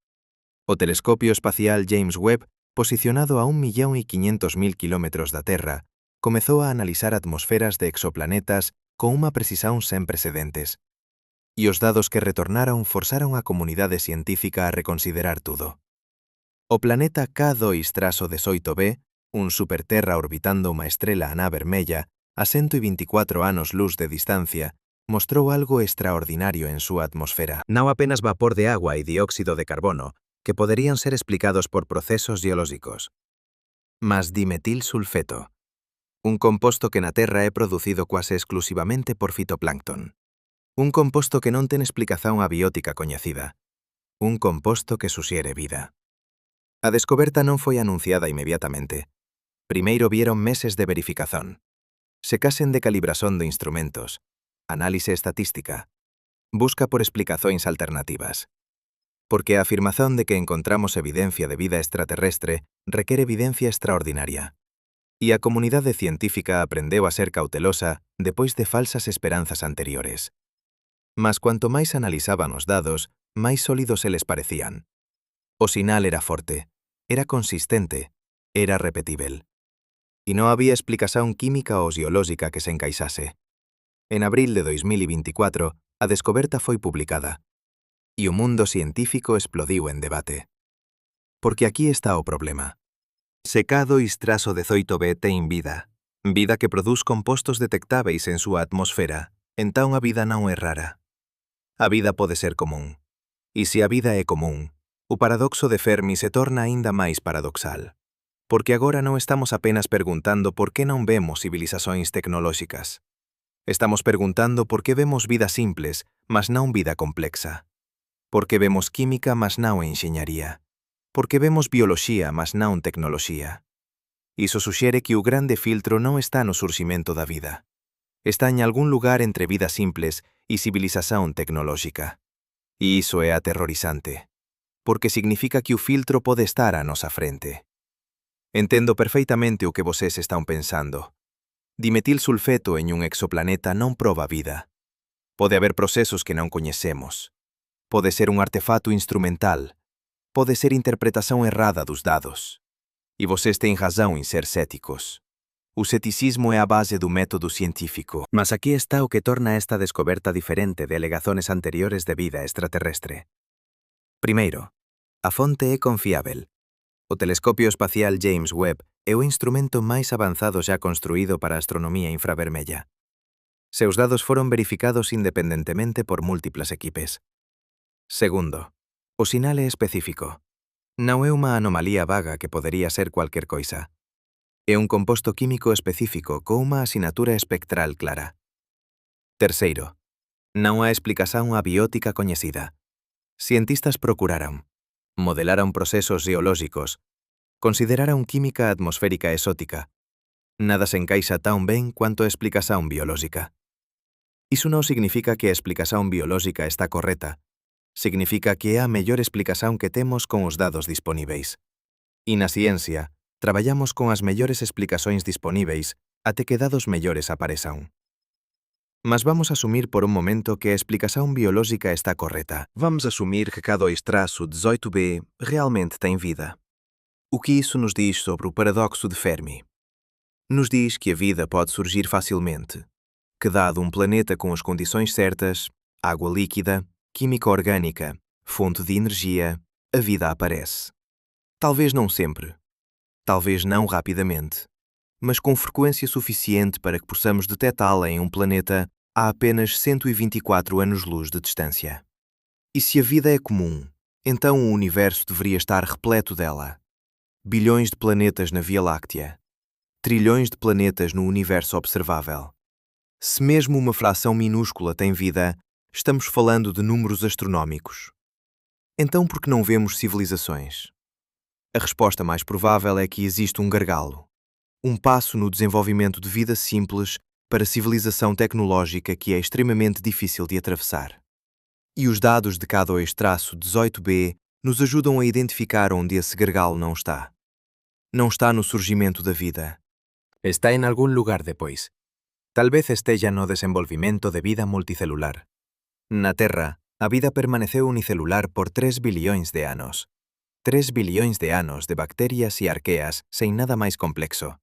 O telescopio espacial James Webb, posicionado a 1.500.000 kilómetros da Terra, comezou a analizar atmosferas de exoplanetas con unha precisión sen precedentes. E os dados que retornaron forzaron a comunidade científica a reconsiderar tudo. O planeta K2-18b, un superterra orbitando unha estrela aná vermella a 124 anos luz de distancia, mostrou algo extraordinario en súa atmosfera. Non apenas vapor de agua e dióxido de carbono, que poderían ser explicados por procesos geolóxicos, mas dimetilsulfeto, un composto que na Terra é producido quase exclusivamente por fitoplancton. Un composto que non ten explicación abiótica coñecida. Un composto que suxere vida. A descoberta non foi anunciada inmediatamente. Primeiro vieron meses de verificación. Secasen de calibración de instrumentos. Análise estatística. Busca por explicacións alternativas. Porque a afirmación de que encontramos evidencia de vida extraterrestre requere evidencia extraordinaria. E a comunidade científica aprendeu a ser cautelosa depois de falsas esperanzas anteriores. Mas cuanto máis analizaban os dados, máis sólidos eles parecían. O sinal era forte, era consistente, era repetível. E non había explicación química ou geolóxica que se encaixase. En abril de 2024, a descoberta foi publicada. E o mundo científico explodiu en debate. Porque aquí está o problema. Se K2-18b ten vida, vida que produz compostos detectáveis en súa atmosfera, entón a vida non é rara. A vida pode ser común. E se a vida é común, o paradoxo de Fermi se torna aínda máis paradoxal. Porque agora non estamos apenas perguntando por que non vemos civilizacións tecnolóxicas. Estamos perguntando por que vemos vida simples, mas non vida complexa. Por que vemos química, mas non enxeñaría. Por que vemos bioloxía, mas non tecnoloxía. Iso suxere que o grande filtro non está no surximento da vida. Está en algún lugar entre vidas simples e civilización tecnolóxica. E iso é aterrorizante. porque significa que o filtro pode estar á nosa frente. Entendo perfeitamente o que vocês están pensando. Dimetilsulfeto en un exoplaneta non proba vida. Pode haber procesos que non coñecemos. Pode ser un artefato instrumental. Pode ser interpretación errada dos dados. E vocês têm razão em ser céticos. O ceticismo é a base do método científico. Mas aquí está o que torna esta descoberta diferente de alegazones anteriores de vida extraterrestre. Primeiro, a fonte é confiável. O telescopio espacial James Webb é o instrumento máis avanzado xa construído para a astronomía infravermella. Seus dados foron verificados independentemente por múltiples equipes. Segundo, o sinal é específico. Non é unha anomalía vaga que podería ser cualquier coisa. É un composto químico específico con unha asinatura espectral clara. Terceiro, non há explicación abiótica coñecida. Cientistas procuraron, modelaron procesos geolóxicos, consideraron química atmosférica exótica. Nada se encaixa tan ben cuanto a explicación biolóxica. Iso non significa que a explicación biolóxica está correta. Significa que é a mellor explicación que temos con os dados disponíveis. E na ciencia, traballamos con as mellores explicacións disponíveis até que dados mellores aparezan. Mas vamos asumir por un momento que a explicación biolóxica está correta. Vamos assumir que K2-18b realmente tem vida. O que isso nos diz sobre o paradoxo de Fermi? Nos diz que a vida pode surgir facilmente, que dado um planeta com as condições certas, água líquida, química orgânica, fonte de energia, a vida aparece. Talvez não sempre. Talvez não rapidamente, mas com frequência suficiente para que possamos detectá-la em um planeta a apenas 124 anos-luz de distância. E se a vida é comum, então o universo deveria estar repleto dela. Bilhões de planetas na Via Láctea. Trilhões de planetas no universo observável. Se mesmo uma fração minúscula tem vida, estamos falando de números astronómicos. Então por que não vemos civilizações? A resposta mais provável é que existe um gargalo, um passo no desenvolvimento de vida simples para civilização tecnológica que é extremamente difícil de atravessar. E os dados de K2-18b nos ajudam a identificar onde esse gargalo não está. Não está no surgimento da vida. Está em algum lugar depois. Talvez esteja no desenvolvimento de vida multicelular. Na Terra, a vida permaneceu unicelular por 3 bilhões de anos. 3 bilhões de anos de bacterias e arqueas sem nada máis complexo.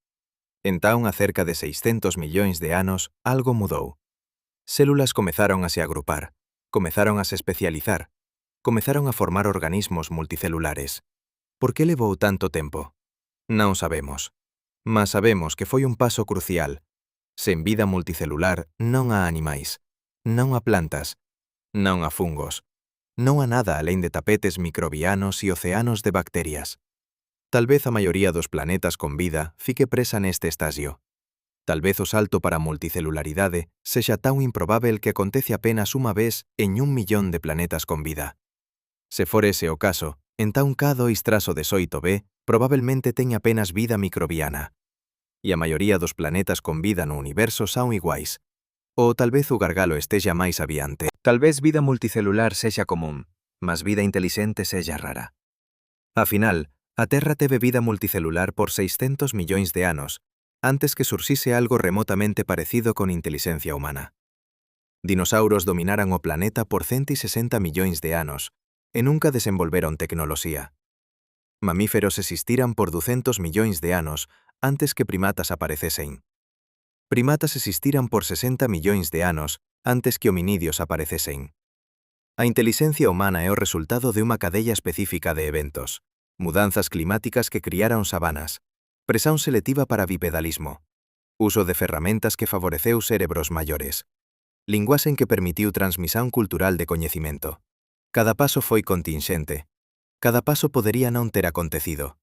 Então, há cerca de 600 millóns de anos, algo mudou. Células comezaron a se agrupar, comezaron a se especializar, comezaron a formar organismos multicelulares. Por que levou tanto tempo? Non sabemos. Mas sabemos que foi un paso crucial. Sen vida multicelular non há animais, non há plantas, non há fungos. Non há nada alén de tapetes microbianos e océanos de bacterias. Talvez a maioría dos planetas con vida fique presa neste estasio. Talvez o salto para a multicelularidade sexa tan improbável que acontece apenas unha vez en 1 millón de planetas con vida. Se for ese o caso, entón K2-18b probablemente ten apenas vida microbiana. E a maioría dos planetas con vida no universo son iguais. Ou talvez o gargalo estexa máis adiante. Talvez vida multicelular sexa común, mas vida inteligente sexa rara. Afinal, a Terra teve vida multicelular por 600 millóns de anos, antes que surxise algo remotamente parecido con inteligencia humana. Dinosauros dominaran o planeta por 160 millóns de anos e nunca desenvolveron tecnoloxía. Mamíferos existiran por 200 millóns de anos antes que primatas aparecesen. Primatas existiran por 60 millóns de anos antes que hominídeos aparecesen. A inteligencia humana é o resultado de unha cadeia específica de eventos, mudanzas climáticas que criaron sabanas, presión selectiva para bipedalismo, uso de ferramentas que favoreceu cérebros maiores, linguaxe que permitiu transmisión cultural de coñecimento. Cada paso foi contingente. Cada paso podería non ter acontecido.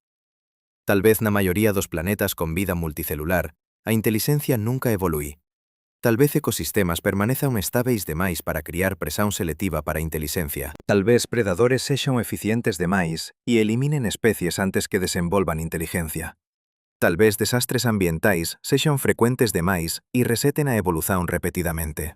Talvez na maioría dos planetas con vida multicelular, a inteligencia nunca evolui. Talvez ecosistemas permanezan estáveis demais para criar presión selectiva para a inteligencia. Talvez predadores sexan eficientes demais e eliminen especies antes que desenvolvan inteligencia. Talvez desastres ambientais sexan frecuentes demais e reseten a evolución repetidamente.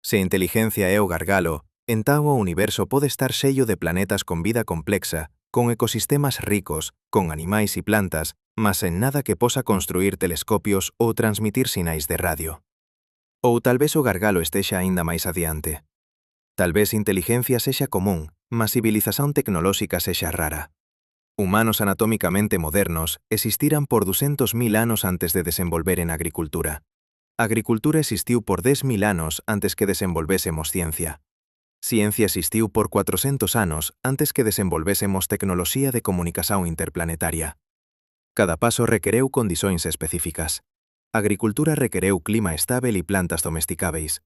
Se a inteligencia é o gargalo, Entón o universo pode estar cheio de planetas con vida complexa, con ecosistemas ricos, con animais e plantas, mas en nada que posa construir telescopios ou transmitir sinais de radio. Ou talvez o gargalo estexa aínda máis adiante. Talvez inteligencia sexa común, mas civilización tecnolóxica sexa rara. Humanos anatómicamente modernos existiran por 200.000 anos antes de desenvolver en agricultura. A agricultura existiu por 10.000 anos antes que desenvolvésemos ciencia. Ciencia existiu por 400 anos antes que desenvolvésemos tecnoloxía de comunicación interplanetaria. Cada paso requereu condições específicas. Agricultura requereu clima estável e plantas domesticáveis.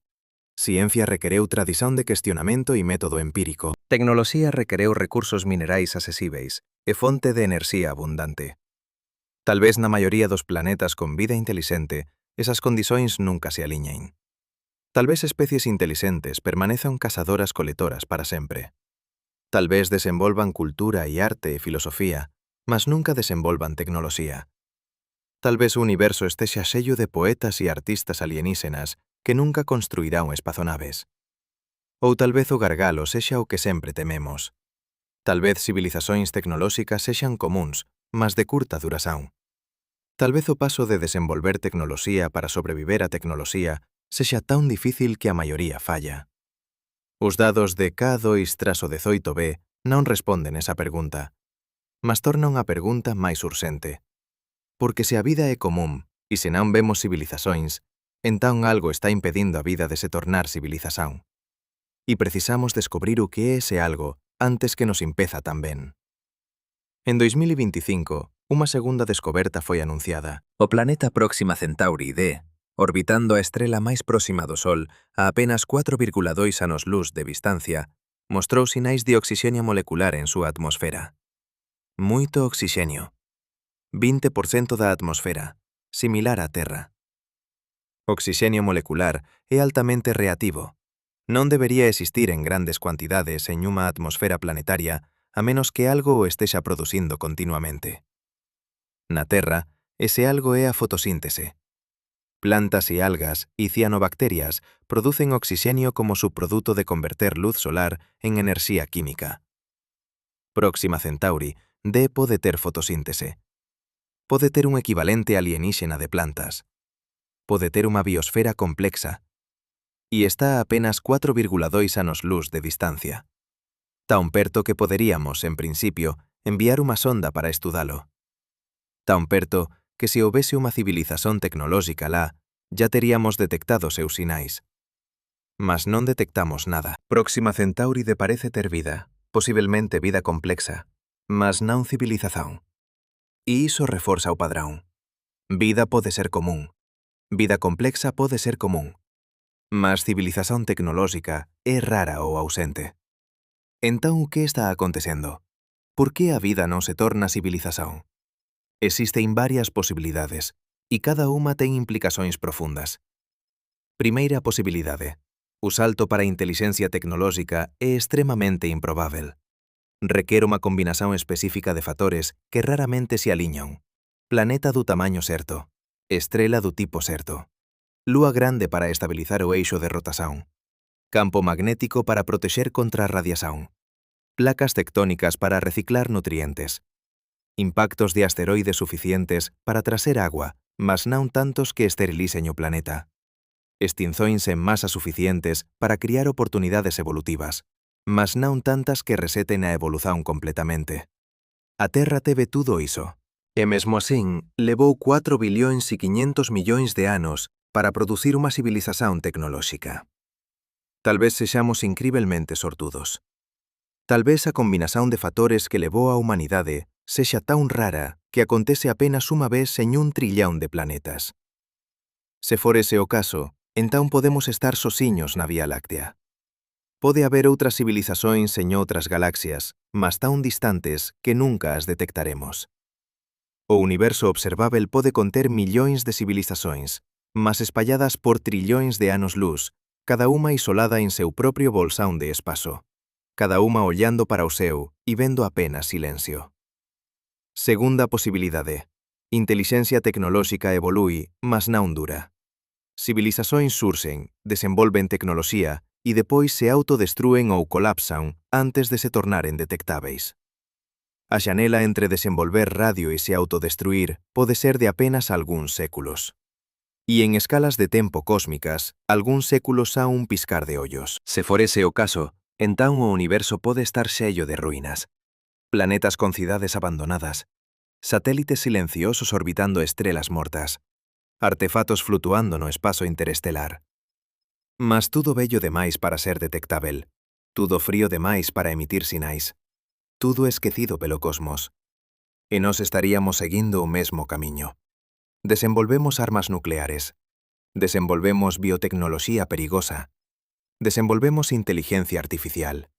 Ciencia requereu tradición de questionamento e método empírico. Tecnoloxía requereu recursos minerais accesíveis e fonte de enerxía abundante. Talvez na maioría dos planetas con vida inteligente, esas condições nunca se aliñen. Talvez especies inteligentes permanezan cazadoras-coletoras para sempre. Talvez desenvolvan cultura e arte e filosofía, mas nunca desenvolvan tecnoloxía. Talvez o universo estexa xello de poetas e artistas alienígenas que nunca construirán espazonaves. Ou talvez o gargalo sexa o que sempre tememos. Talvez civilizacións tecnolóxicas sexan comuns, mas de curta duración. Talvez o paso de desenvolver tecnoloxía para sobreviver a tecnoloxía sexa tan difícil que a maioría falla. Os dados de K2/18b non responden esa pregunta, mas tornan a pergunta máis urxente. Porque se a vida é común e se non vemos civilizacións, entón algo está impedindo a vida de se tornar civilización. E precisamos descubrir o que é ese algo antes que nos impeza tan ben. En 2025, unha segunda descoberta foi anunciada. O planeta Próxima Centauri D, orbitando a estrela máis próxima do Sol a apenas 4,2 anos-luz de distancia, mostrou sinais de oxixenio molecular en súa atmosfera. Moito oxixenio. 20% da atmosfera, similar á Terra. Oxixenio molecular é altamente reativo. Non debería existir en grandes cuantidades en unha atmosfera planetaria a menos que algo o estexa producindo continuamente. Na Terra, ese algo é a fotosíntese. Plantas e algas e cianobacterias producen oxixenio como subproduto de converter luz solar en enerxía química. Próxima Centauri, D pode ter fotosíntese. Pode ter un equivalente alienígena de plantas. Pode ter unha biosfera complexa. E está a apenas 4,2 anos-luz de distancia. Tan perto que poderíamos, en principio, enviar unha sonda para estudalo. Tan perto que se houvese unha civilización tecnolóxica lá, ya teríamos detectado seus sinais. Mas non detectamos nada. Próxima Centauri parece ter vida, posiblemente vida complexa, mas non civilización. E iso reforza o padrón. Vida pode ser común. Vida complexa pode ser común. Mas civilización tecnolóxica é rara ou ausente. Entón, que está acontecendo? Por que a vida non se torna civilización? Existen varias posibilidades, e cada unha ten implicacións profundas. Primeira posibilidade. O salto para a intelixencia tecnolóxica é extremamente improbável. Requer unha combinación específica de factores que raramente se aliñan. Planeta do tamaño certo. Estrela do tipo certo. Lúa grande para estabilizar o eixo de rotación. Campo magnético para protexer contra a radiación. Placas tectónicas para reciclar nutrientes. Impactos de asteroides suficientes para traser agua, mas non tantos que esterilicen o planeta. Extinzóns en masa suficientes para criar oportunidades evolutivas, mas non tantas que reseten a evolución completamente. A Terra teve tudo iso, e mesmo asín levou 4,5 billions de anos para producir unha civilización tecnolóxica. Talvez sexamos incrivelmente sortudos. Talvez a combinación de factores que levou a humanidade sexa tan rara que acontece apenas unha vez en 1 trillón de planetas. Se for ese o caso, entón podemos estar sosiños na Vía Láctea. Pode haber outras civilizacións en outras galaxias, mas tan distantes que nunca as detectaremos. O universo observável pode conter millóns de civilizacións, mas espalladas por trillóns de anos-luz, cada unha isolada en seu propio bolsón de espazo, cada unha ollando para o seu e vendo apenas silencio. Segunda posibilidade. Intelixencia tecnolóxica evolui, mas non dura. Civilizacións surxen, desenvolven tecnoloxía e depois se autodestrúen ou colapsan antes de se tornaren detectáveis. A xanela entre desenvolver radio e se autodestruir pode ser de apenas algúns séculos. E en escalas de tempo cósmicas, algúns séculos a un piscar de ollos.
Se for ese o caso, entón o universo pode estar xello de ruínas. Planetas con cidades abandonadas, satélites silenciosos orbitando estrelas mortas, artefatos flutuando no espazo interestelar.
Mas tudo bello demais para ser detectável, tudo frío demais para emitir sinais, tudo esquecido pelo cosmos. E nós estaríamos seguindo o mesmo camiño. Desenvolvemos armas nucleares, desenvolvemos biotecnoloxía perigosa, desenvolvemos inteligencia artificial.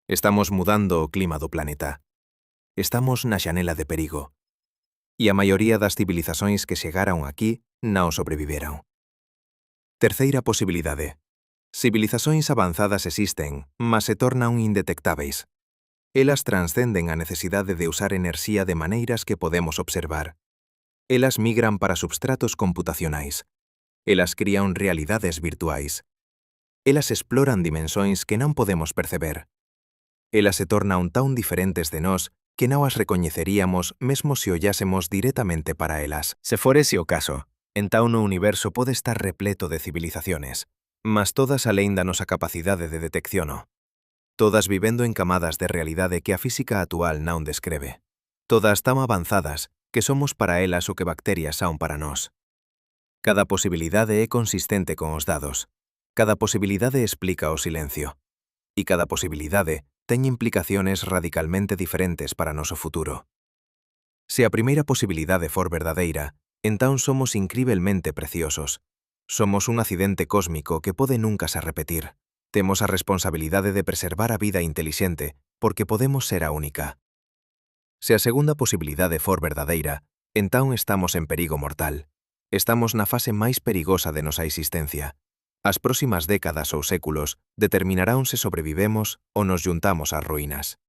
Estamos mudando o clima do planeta. Estamos na xanela de perigo. E a maioría das civilizacións que chegaron aquí non sobreviveron. Terceira posibilidade. Civilizacións avanzadas existen, mas se tornan indetectáveis. Elas transcenden a necesidade de usar enerxía de maneiras que podemos observar. Elas migran para substratos computacionais. Elas crían realidades virtuais. Elas exploran dimensóns que non podemos perceber. Elas se tornan tan diferentes de nós que non as recoñeceríamos mesmo se ollásemos directamente para elas.
Se for ese o caso, entón o universo pode estar repleto de civilizaciones,
mas todas alén da nosa capacidade de detección. Todas vivendo en camadas de realidade que a física actual non descreve. Todas tan avanzadas que somos para elas o que bacterias son para nós. Cada posibilidade é consistente con os dados. Cada posibilidade explica o silencio. E cada posibilidade ten implicaciones radicalmente diferentes para noso futuro. Se a primeira posibilidade for verdadeira, entón somos incrivelmente preciosos. Somos un accidente cósmico que pode nunca se repetir. Temos a responsabilidade de preservar a vida intelixente porque podemos ser a única. Se a segunda posibilidade for verdadeira, entón estamos en perigo mortal. Estamos na fase máis perigosa de nosa existencia. As próximas décadas ou séculos determinarán se sobrevivemos ou nos juntamos ás ruínas.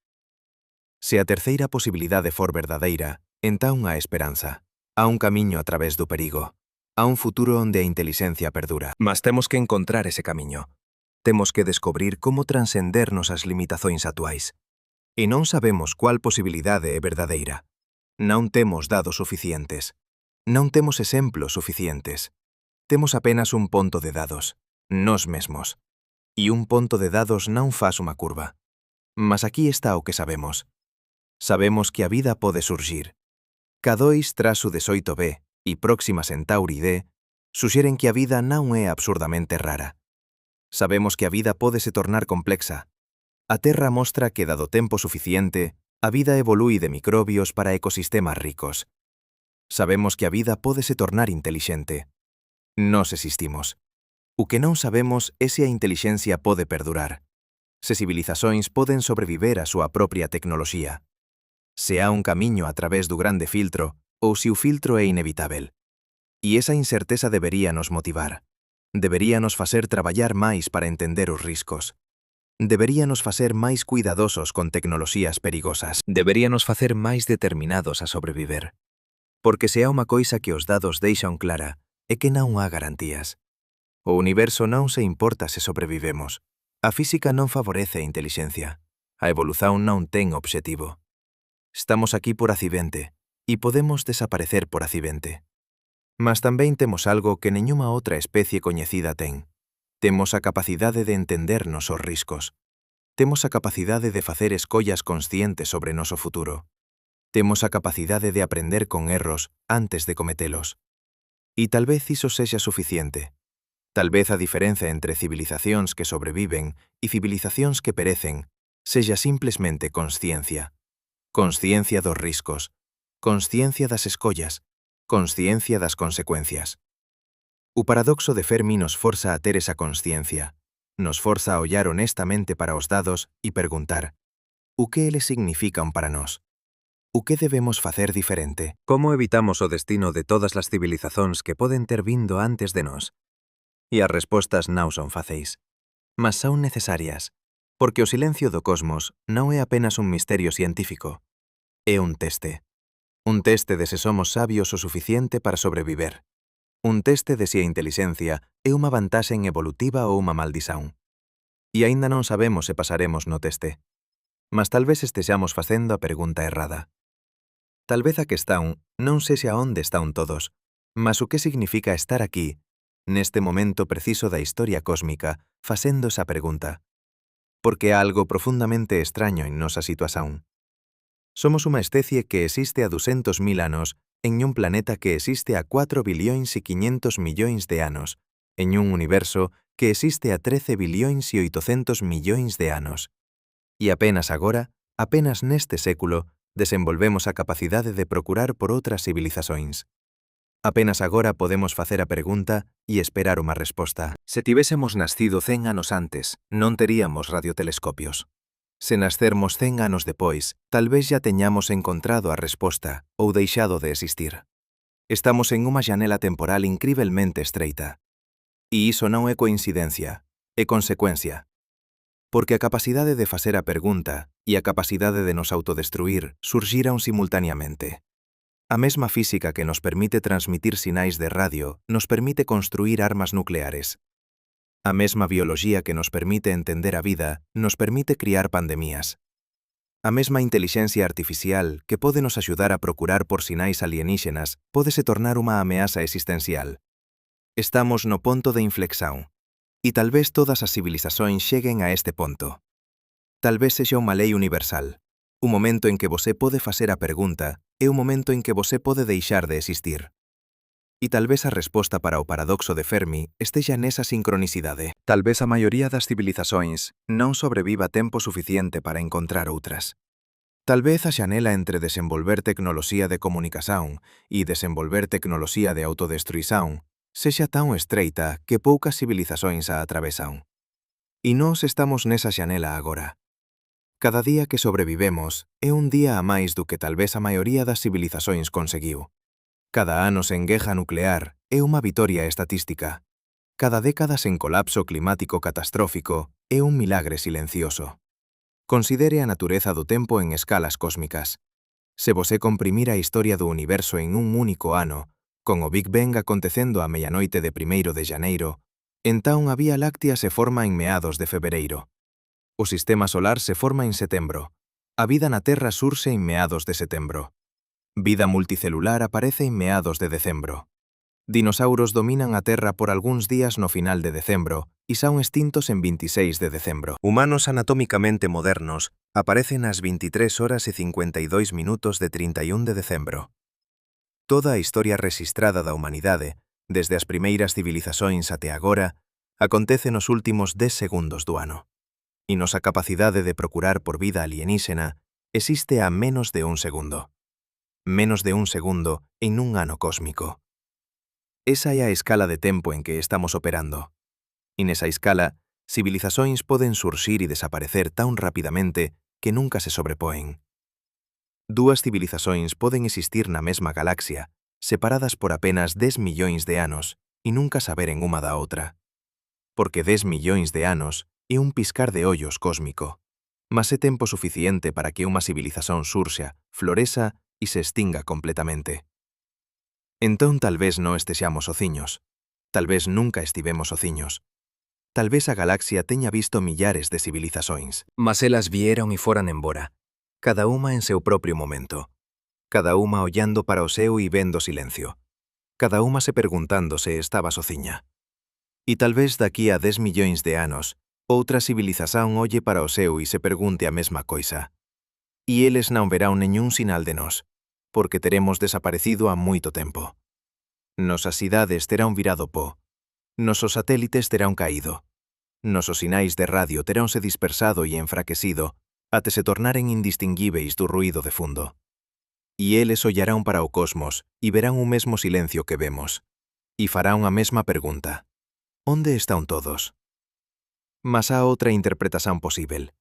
Se a terceira posibilidade for verdadeira, entón há esperanza. Há un camiño a través do perigo. Há un futuro onde a intelixencia perdura.
Mas temos que encontrar ese camiño. Temos que descobrir como transcendernos as limitacións actuais.
E non sabemos cual posibilidade é verdadeira. Non temos dados suficientes. Non temos exemplos suficientes. Temos apenas un ponto de dados, nós mesmos. E un ponto de dados non faz unha curva. Mas aquí está o que sabemos. Sabemos que a vida pode surgir. K2 trasu 18b e Próxima Centauri D suxeren que a vida non é absurdamente rara. Sabemos que a vida pode se tornar complexa. A Terra mostra que, dado tempo suficiente, a vida evolúe de microbios para ecosistemas ricos. Sabemos que a vida pode se tornar intelixente. Nós existimos. O que non sabemos é se a intelixencia pode perdurar. Se civilizacións poden sobreviver á súa propia tecnoloxía. Se há un camiño a través do grande filtro ou se o filtro é inevitável. E esa incerteza debería nos motivar. Debería nos facer traballar máis para entender os riscos. Debería nos facer máis cuidadosos con tecnoloxías perigosas.
Debería nos facer máis determinados a sobreviver.
Porque se há unha coisa que os dados deixan clara, é que non há garantías. O universo non se importa se sobrevivemos. A física non favorece a intelixencia. A evolución non ten obxectivo. Estamos aquí por accidente, e podemos desaparecer por accidente. Mas tamén temos algo que nenhuma outra especie coñecida ten. Temos a capacidade de entendernos os riscos. Temos a capacidade de facer escollas conscientes sobre noso futuro. Temos a capacidade de aprender con erros antes de cometelos. E tal vez iso sexa suficiente. Tal vez a diferenza entre civilizacións que sobreviven e civilizacións que perecen sexa simplesmente consciencia. Consciencia dos riscos. Consciencia das escollas. Consciencia das consecuencias. O paradoxo de Fermi nos forza a ter esa consciencia. Nos forza a ollar honestamente para os dados e perguntar: o que eles significan para nós? O que debemos facer diferente?
Como evitamos o destino de todas as civilizacións que poden ter vindo antes de nós?
E as respostas non son fáceis. Mas son necesarias, porque o silencio do cosmos non é apenas un misterio científico. É un teste. Un teste de se somos sabios o suficiente para sobreviver. Un teste de se a intelixencia é unha vantaxe evolutiva ou unha maldición.
E aínda non sabemos se pasaremos no teste. Mas tal vez estexamos facendo a pergunta errada. Tal vez a questão non sexa onde están todos, mas o que significa estar aquí, neste momento preciso da historia cósmica, facendo esa pregunta. Porque há algo profundamente extraño en nosa situación. Somos unha especie que existe a 200.000 anos en un planeta que existe a 4 billions e 500 millóns de anos, en un universo que existe a 13 billions e 800 millóns de anos. E apenas agora, apenas neste século, desenvolvemos a capacidade de procurar por outras civilizacións. Apenas agora podemos facer a pregunta e esperar unha resposta. Se tivésemos nascido 100 anos antes, non teríamos radiotelescopios. Se nascermos 100 anos depois, tal vez ya teñamos encontrado a resposta ou deixado de existir. Estamos en unha xanela temporal incrivelmente estreita. E iso non é coincidencia, é consecuencia. Porque a capacidade de facer a pergunta e a capacidade de nos autodestruir surxiran simultaneamente. A mesma física que nos permite transmitir sinais de radio nos permite construir armas nucleares. A mesma bioloxía que nos permite entender a vida nos permite criar pandemías. A mesma intelixencia artificial que pode nos axudar a procurar por sinais alienígenas pódese tornar unha ameaza existencial. Estamos no ponto de inflexão. E tal vez todas as civilizacións cheguen a este ponto. Tal vez sexa unha lei universal. Un momento en que você pode facer a pergunta é un momento en que você pode deixar de existir. E tal vez a resposta para o paradoxo de Fermi estexa nesa sincronicidade. Tal vez a maioría das civilizacións non sobreviva tempo suficiente para encontrar outras. Tal vez a xanela entre desenvolver tecnoloxía de comunicación e desenvolver tecnoloxía de autodestruición sexa tan estreita que poucas civilizacións a atravesan. E nós estamos nesa xanela agora. Cada día que sobrevivemos é un día a máis do que tal vez a maioría das civilizacións conseguiu. Cada ano sen guerra nuclear é unha vitoria estatística. Cada década sen colapso climático catastrófico é un milagre silencioso. Considere a natureza do tempo en escalas cósmicas. Se você comprimir a historia do universo en un único ano, con o Big Bang acontecendo a medianoite de 1 de xaneiro, entón a Vía Láctea se forma en meados de febreiro. O sistema solar se forma en setembro. A vida na Terra surxe en meados de setembro. Vida multicelular aparece en meados de decembro. Dinosauros dominan a Terra por algúns días no final de decembro e son extintos en 26 de decembro. Humanos anatómicamente modernos aparecen ás 23 horas e 52 minutos de 31 de decembro. Toda a historia rexistrada da humanidade, desde as primeiras civilizacións até agora, acontece nos últimos 10 segundos do ano. E nosa capacidade de procurar por vida alienígena existe a menos de un segundo. Menos de un segundo en un ano cósmico. Esa é a escala de tempo en que estamos operando. E nesa escala, civilizacións poden surxir e desaparecer tan rapidamente que nunca se sobrepoen. Dúas civilizacións poden existir na mesma galaxia, separadas por apenas 10 millóns de anos, e nunca saberen unha da outra. Porque 10 millóns de anos é un piscar de ollos cósmico, mas é tempo suficiente para que unha civilización surxa, floreza e se extinga completamente. Entón tal vez non estexamos ociños, tal vez nunca estivemos ociños. Tal vez a galaxia teña visto millares de civilizacións, mas elas vieron e foran embora, cada unha en seu propio momento, cada unha ollando para o seu e vendo silencio, cada unha se preguntando se estaba sociña. E tal vez daqui a 10 millóns de anos, outra civilización olle para o seu e se pergunte a mesma coisa. E eles non verán neñún sinal de nós, porque teremos desaparecido há moito tempo. Nosas cidades terán virado pó, nosos satélites terán caído, nosos sinais de radio teránse dispersado e enfraquecido até se tornaren indistinguíveis do ruído de fundo. E eles ollarán para o cosmos e verán o mesmo silencio que vemos, e farán a mesma pergunta. Onde están todos? Mas há outra interpretación posível,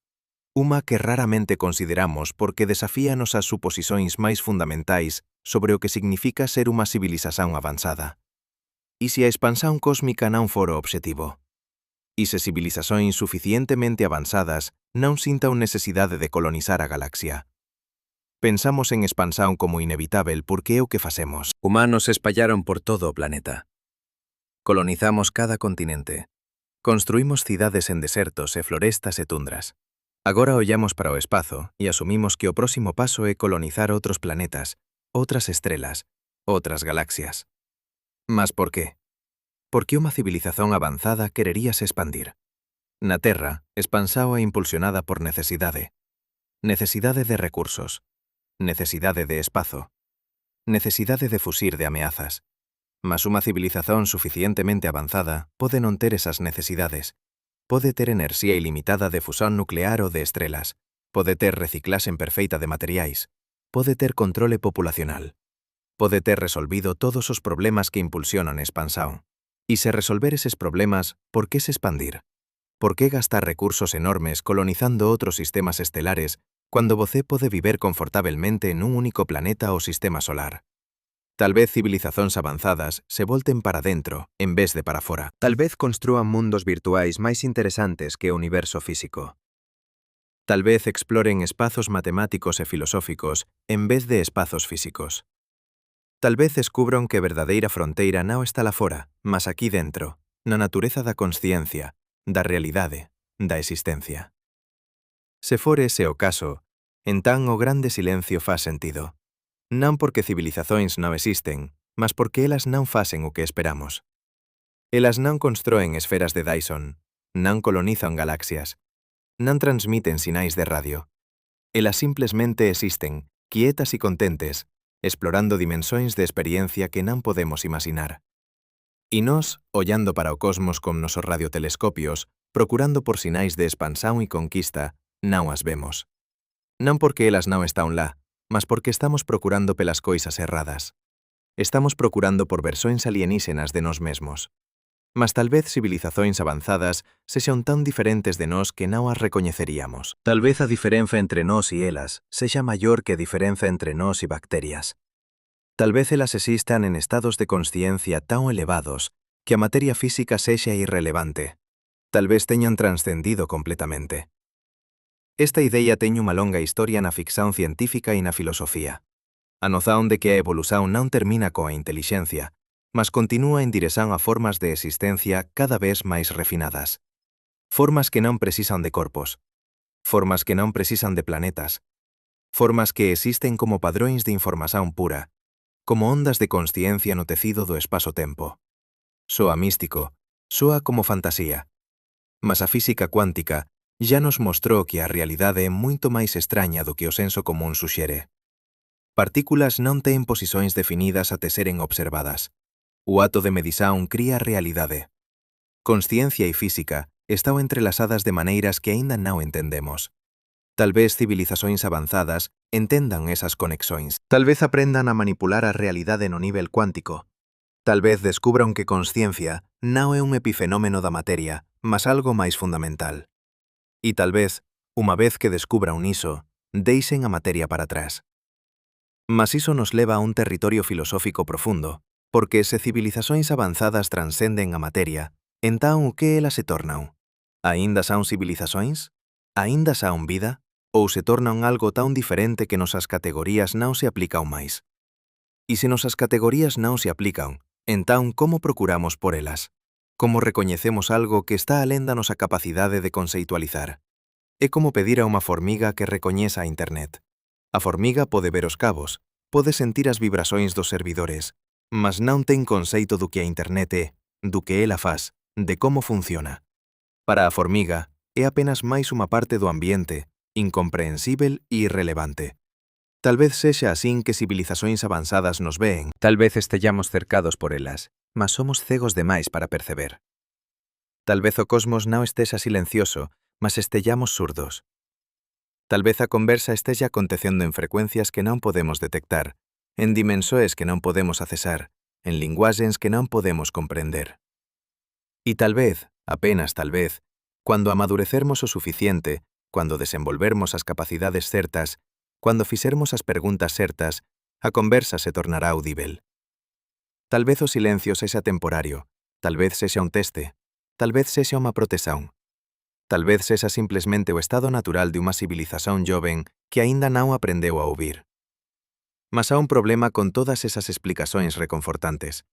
unha que raramente consideramos porque desafíanos as suposicións máis fundamentais sobre o que significa ser unha civilización avanzada. E se a expansión cósmica non for o obxectivo? E se civilizacións suficientemente avanzadas non sintan necesidade de colonizar a galaxia? Pensamos en expansión como inevitável porque é o que facemos. Humanos se espallaron por todo o planeta. Colonizamos cada continente.
Construímos cidades en desertos e florestas e tundras. Agora ollamos para o espazo e asumimos que o próximo paso é colonizar outros planetas, outras estrelas, outras galaxias. Mas por qué? Porque unha civilización avanzada quereríase expandir. Na Terra, expansaoa impulsionada por necesidade. Necesidade de recursos. Necesidade de espazo. Necesidade de fusir de ameazas. Mas unha civilización suficientemente avanzada pode non ter esas necesidades. Pode ter enerxía ilimitada de fusión nuclear ou de estrelas. Pode ter reciclaxe perfeita de materiais. Pode ter controle populacional. Pode ter resolvido todos os problemas que impulsionan a expansión. E se resolver eses problemas, por que se expandir? Por que gastar recursos enormes colonizando outros sistemas estelares cando você pode viver confortablemente nun único planeta ou sistema solar? Tal vez civilizacións avanzadas se volten para dentro en vez de para fora. Tal vez construan mundos virtuais máis interesantes que o universo físico. Tal vez exploren espazos matemáticos e filosóficos en vez de espazos físicos. Tal vez descubran que a verdadeira fronteira non está lá fora, mas aquí dentro, na natureza da consciencia, da realidade, da existencia. Se for ese o caso, entón o grande silencio faz sentido. Non porque civilizacións non existen, mas porque elas non facen o que esperamos. Elas non constroen esferas de Dyson, non colonizan galaxias, non transmiten sinais de radio. Elas simplesmente existen, quietas e contentes, explorando dimensóns de experiencia que non podemos imaginar. E nós, ollando para o cosmos con nosos radiotelescopios, procurando por sinais de expansión e conquista, non as vemos. Non porque elas non están lá, mas porque estamos procurando pelas coisas erradas. Estamos procurando por versións alienígenas de nós mesmos. Mas tal vez civilizacións avanzadas sexan tan diferentes de nós que non as recoñeceríamos. Tal vez a diferenza entre nós e elas sexa maior que a diferenza entre nós e bacterias. Tal vez elas existan en estados de consciencia tan elevados que a materia física sexa irrelevante. Tal vez teñan transcendido completamente. Esta idea ten unha longa historia na ficción científica e na filosofía. A noción de que a evolución non termina coa intelixencia, mas continúa en dirección a formas de existencia cada vez máis refinadas. Formas que non precisan de corpos. Formas que non precisan de planetas. Formas que existen como padróns de información pura, como ondas de consciencia no tecido do espazo-tempo. Soa místico, soa como fantasía. Mas a física cuántica ya nos mostrou que a realidade é moito máis extraña do que o senso común suxere. Partículas non ten posicións definidas até seren observadas. O ato de medición cría a realidade. Consciencia e física están entrelazadas de maneiras que aínda non entendemos. Tal vez civilizacións avanzadas entendan esas conexóns. Tal vez aprendan a manipular a realidade no nivel cuántico. Tal vez descubran que consciencia non é un epifenómeno da materia, mas algo máis fundamental. E tal vez, unha vez que descubran iso, deixen a materia para atrás. Mas iso nos leva a un territorio filosófico profundo, porque se civilizacións avanzadas transcenden a materia, entón o que elas se tornan? Aínda son civilizacións? Aínda son vida? Ou se tornan algo tan diferente que nosas categorías non se aplican máis? E se nosas categorías non se aplican, entón como procuramos por elas? Como recoñecemos algo que está alén da nosa capacidade de conceitualizar? É como pedir a unha formiga que recoñeza a Internet. A formiga pode ver os cabos, pode sentir as vibracións dos servidores, mas non ten conceito do que a Internet é, do que ela faz, de como funciona. Para a formiga, é apenas máis unha parte do ambiente, incomprehensível e irrelevante. Tal vez sexa asín que civilizacións avanzadas nos veen. Tal vez estellamos cercados por elas, mas somos cegos demais para perceber. Tal vez o cosmos non estexa silencioso, mas estellamos surdos. Tal vez a conversa estexa acontecendo en frecuencias que non podemos detectar, en dimensóns que non podemos accesar, en linguaxes que non podemos comprender. E tal vez, apenas tal vez, cando amadurecermos o suficiente, cando desenvolvermos as capacidades certas, cando fixermos as preguntas certas, a conversa se tornará audível. Tal vez o silencio sexa temporario, tal vez sexa un teste, tal vez sexa unha protesón. Tal vez sexa simplesmente o estado natural de unha civilización joven que aínda non aprendeu a ouvir. Mas há un problema con todas esas explicacións reconfortantes.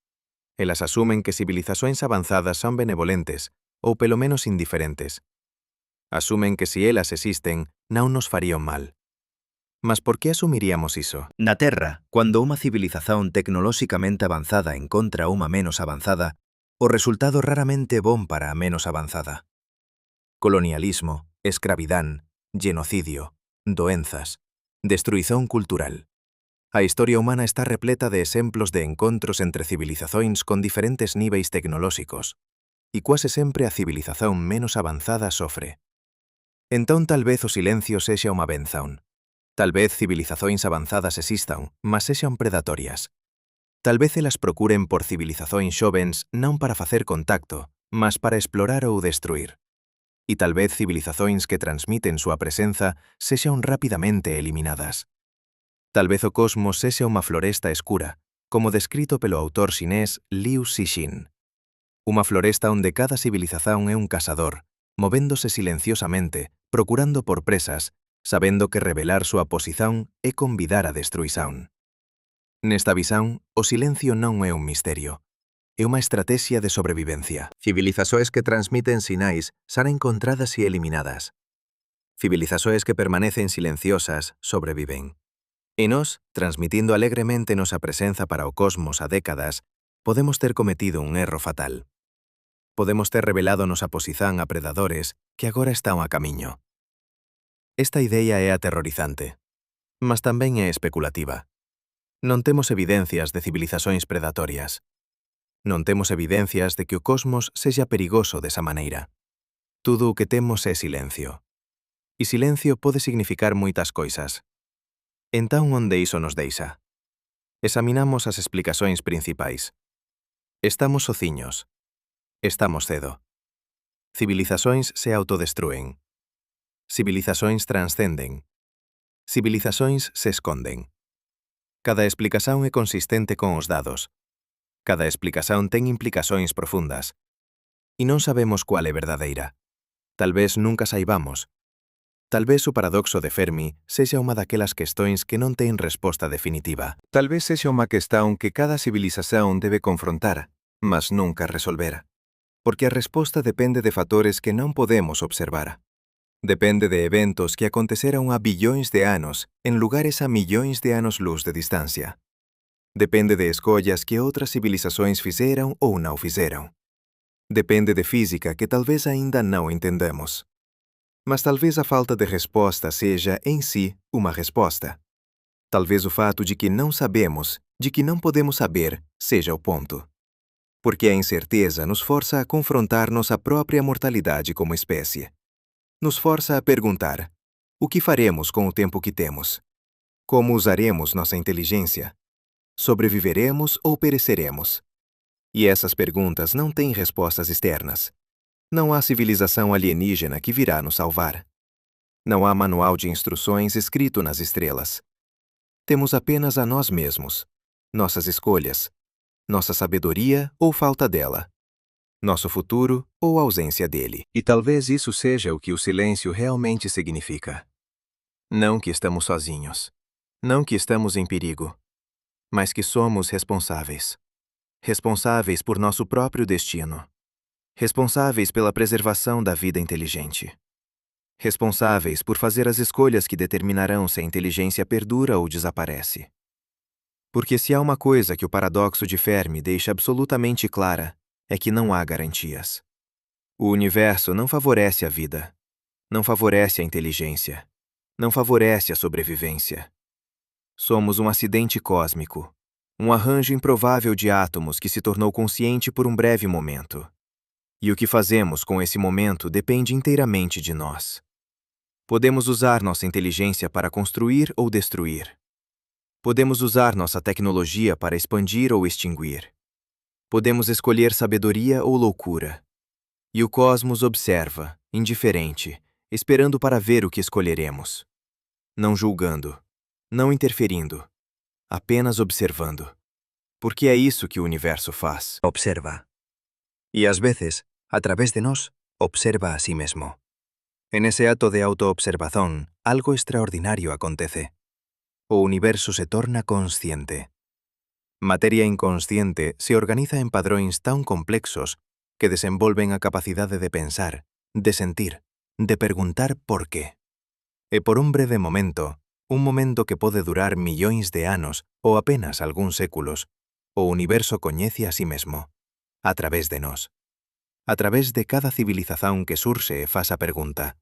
Elas asumen que civilizacións avanzadas son benevolentes, ou pelo menos indiferentes. Asumen que si elas existen, non nos farían mal. Mas por que asumiríamos iso?
Na Terra, cuando unha civilización tecnolóxicamente avanzada encontra unha menos avanzada, o resultado raramente é bon para a menos avanzada. Colonialismo, escravidán, genocidio, doenzas, destruizón cultural. A historia humana está repleta de exemplos de encontros entre civilizacións con diferentes níveis tecnolóxicos, e quase sempre a civilización menos avanzada sofre. Entón tal vez o silencio sexa unha benzaón. Tal vez civilizacións avanzadas existan, mas sexan predatorias. Tal vez elas procuren por civilizacións xovens non para facer contacto, mas para explorar ou destruir. E tal vez civilizacións que transmiten súa presenza sexan rapidamente eliminadas. Tal vez o cosmos sexa unha floresta escura, como descrito pelo autor xinés Liu Cixin. Unha floresta onde cada civilización é un cazador, movéndose silenciosamente, procurando por presas, sabendo que revelar súa posición é convidar a destruición. Nesta visão, o silencio non é un misterio. É unha estrategia de sobrevivencia. Civilizacións que transmiten sinais son encontradas e eliminadas. Civilizacións que permanecen silenciosas sobreviven. E nós, transmitindo alegremente nosa presenza para o cosmos a décadas, podemos ter cometido un erro fatal. Podemos ter revelado nosa posición a predadores que agora están a camiño. Esta idea é aterrorizante, mas tamén é especulativa. Non temos evidencias de civilizacións predatorias. Non temos evidencias de que o cosmos sexa perigoso desa maneira. Tudo o que temos é silencio. E silencio pode significar moitas coisas. Entón, onde iso nos deixa? Examinamos as explicacións principais. Estamos sociños. Estamos cedo. Civilizacións se autodestrúen. Civilizacións transcenden. Civilizacións se esconden. Cada explicación é consistente con os dados. Cada explicación ten implicacións profundas. E non sabemos cual é verdadeira. Tal vez nunca saibamos. Tal vez o paradoxo de Fermi sexa unha daquelas questões que non ten resposta definitiva.
Tal vez sexa unha questão que cada civilización debe confrontar, mas nunca resolver. Porque a resposta depende de fatores que non podemos observar. Depende de eventos que aconteceron a billóns de anos en lugares a millóns de anos luz de distancia. Depende de escollas que outras civilizacións fixeron ou non fixeron. Depende de física que talvez aínda non entendemos. Mas talvez a falta de resposta seja, em si, uma resposta. Talvez o fato de que não sabemos, de que não podemos saber, seja o ponto. Porque a incerteza nos força a confrontar nossa própria mortalidade como espécie. Nos força a perguntar: o que faremos com o tempo que temos? Como usaremos nossa inteligência? Sobreviveremos ou pereceremos? E essas perguntas não têm respostas externas. Não há civilização alienígena que virá nos salvar. Não há manual de instruções escrito nas estrelas. Temos apenas a nós mesmos, nossas escolhas, nossa sabedoria ou falta dela, nosso futuro ou ausência dele. E talvez isso seja o que o silêncio realmente significa. Não que estamos sozinhos, não que estamos em perigo, mas que somos responsáveis. Responsáveis por nosso próprio destino. Responsáveis pela preservação da vida inteligente. Responsáveis por fazer as escolhas que determinarão se a inteligência perdura ou desaparece. Porque se há uma coisa que o paradoxo de Fermi deixa absolutamente clara, é que não há garantias. O universo não favorece a vida, não favorece a inteligência, não favorece a sobrevivência. Somos um acidente cósmico, um arranjo improvável de átomos que se tornou consciente por um breve momento. E o que fazemos com esse momento depende inteiramente de nós. Podemos usar nossa inteligência para construir ou destruir. Podemos usar nossa tecnologia para expandir ou extinguir. Podemos escolher sabedoria ou loucura. E o cosmos observa, indiferente, esperando para ver o que escolheremos. Não julgando, não interferindo, apenas observando. Porque é isso que o universo faz.
Observa. Y às vezes, a través de nós, observa a sí mesmo. En ese acto de autoobservación, algo extraordinario acontece. O universo se torna consciente. Materia inconsciente se organiza en padrões tan complexos
que desenvolven a capacidade de pensar, de sentir, de perguntar por qué. E por un breve momento, un momento que pode durar millóns de anos ou apenas algúns séculos, o universo coñece a sí mesmo, a través de nós. A través de cada civilización que surxe e faz a pergunta: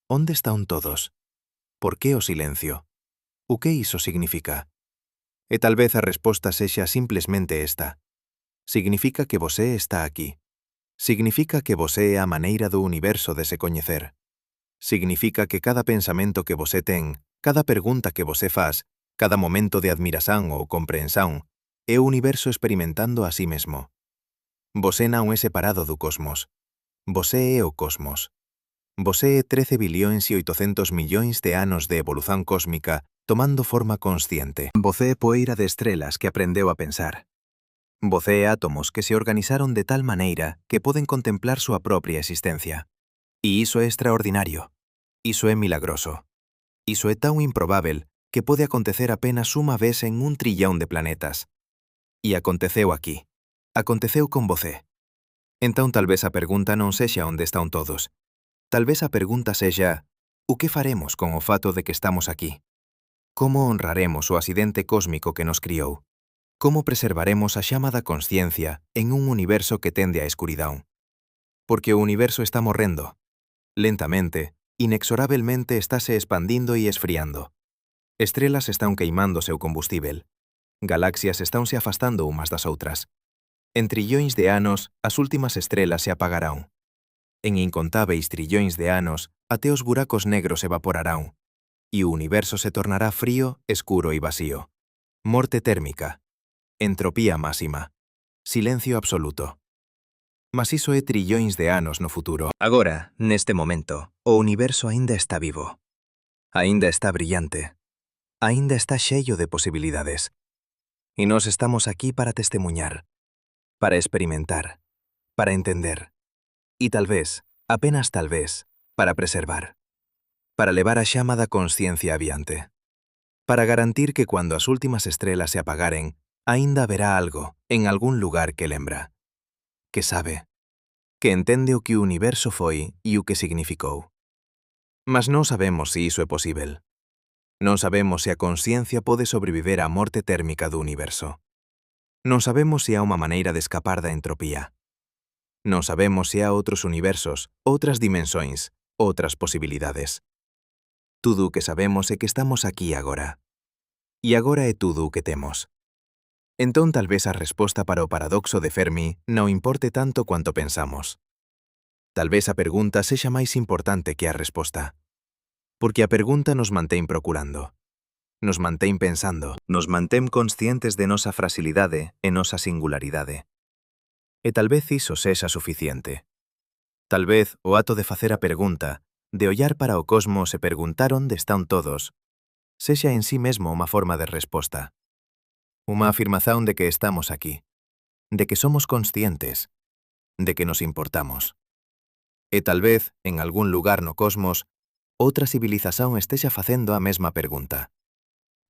onde están todos? Por que o silencio? O que iso significa? E tal vez a resposta sexa simplesmente esta: significa que você está aquí. Significa que você é a maneira do universo de se coñecer. Significa que cada pensamento que você ten, cada pergunta que você faz, cada momento de admiración ou comprensión, é o universo experimentando a sí mesmo. Você non é separado do cosmos. Você é o cosmos. Você é 13 billións e 800 millóns de anos de evolución cósmica tomando forma consciente. Você é poeira de estrelas que aprendeu a pensar. Você é átomos que se organizaron de tal maneira que poden contemplar súa propia existencia. E iso é extraordinario. Iso é milagroso. Iso é tan improbável que pode acontecer apenas unha vez en 1 trillón de planetas. E aconteceu aquí. Aconteceu con você. Entón tal vez a pergunta non sexa onde están todos. Tal vez a pergunta sexa: o que faremos con o fato de que estamos aquí? Como honraremos o acidente cósmico que nos criou? Como preservaremos a xama da consciencia en un universo que tende á escuridão? Porque o universo está morrendo. Lentamente, inexorablemente estáse expandindo e esfriando. Estrelas están queimando seu combustível. Galaxias estánse afastando umas das outras. En trillóns de anos, as últimas estrelas se apagarán. En incontáveis trillóns de anos, até os buracos negros evaporarán. E o universo se tornará frío, escuro e vacío. Morte térmica. Entropía máxima. Silencio absoluto. Mas iso é trillóns de anos no futuro. Agora, neste momento, o universo aínda está vivo. Aínda está brillante. Aínda está cheio de posibilidades. E nós estamos aquí para testemunhar, para experimentar, para entender. E tal vez, apenas tal vez, para preservar. Para levar a xama da consciencia aviante. Para garantir que cuando as últimas estrelas se apagaren, aínda haberá algo, en algún lugar que lembra. Que sabe. Que entende o que o universo foi e o que significou. Mas non sabemos se iso é posível. Non sabemos se a consciencia pode sobreviver á morte térmica do universo. Non sabemos se há unha maneira de escapar da entropía. Non sabemos se há outros universos, outras dimensões, outras posibilidades. Tudo o que sabemos é que estamos aquí agora. E agora é tudo o que temos. Entón tal vez a resposta para o paradoxo de Fermi non importe tanto cuanto pensamos. Tal vez a pergunta sexa máis importante que a resposta. Porque a pergunta nos mantén procurando. Nos mantén pensando. Nos mantén conscientes de nosa fragilidade e nosa singularidade. E tal vez iso sexa suficiente. Tal vez o ato de facer a pergunta, de ollar para o cosmos e perguntar onde están todos, sexa en sí mesmo unha forma de resposta. Unha afirmación de que estamos aquí, de que somos conscientes, de que nos importamos. E tal vez, en algún lugar no cosmos, outra civilización estexa facendo a mesma pergunta,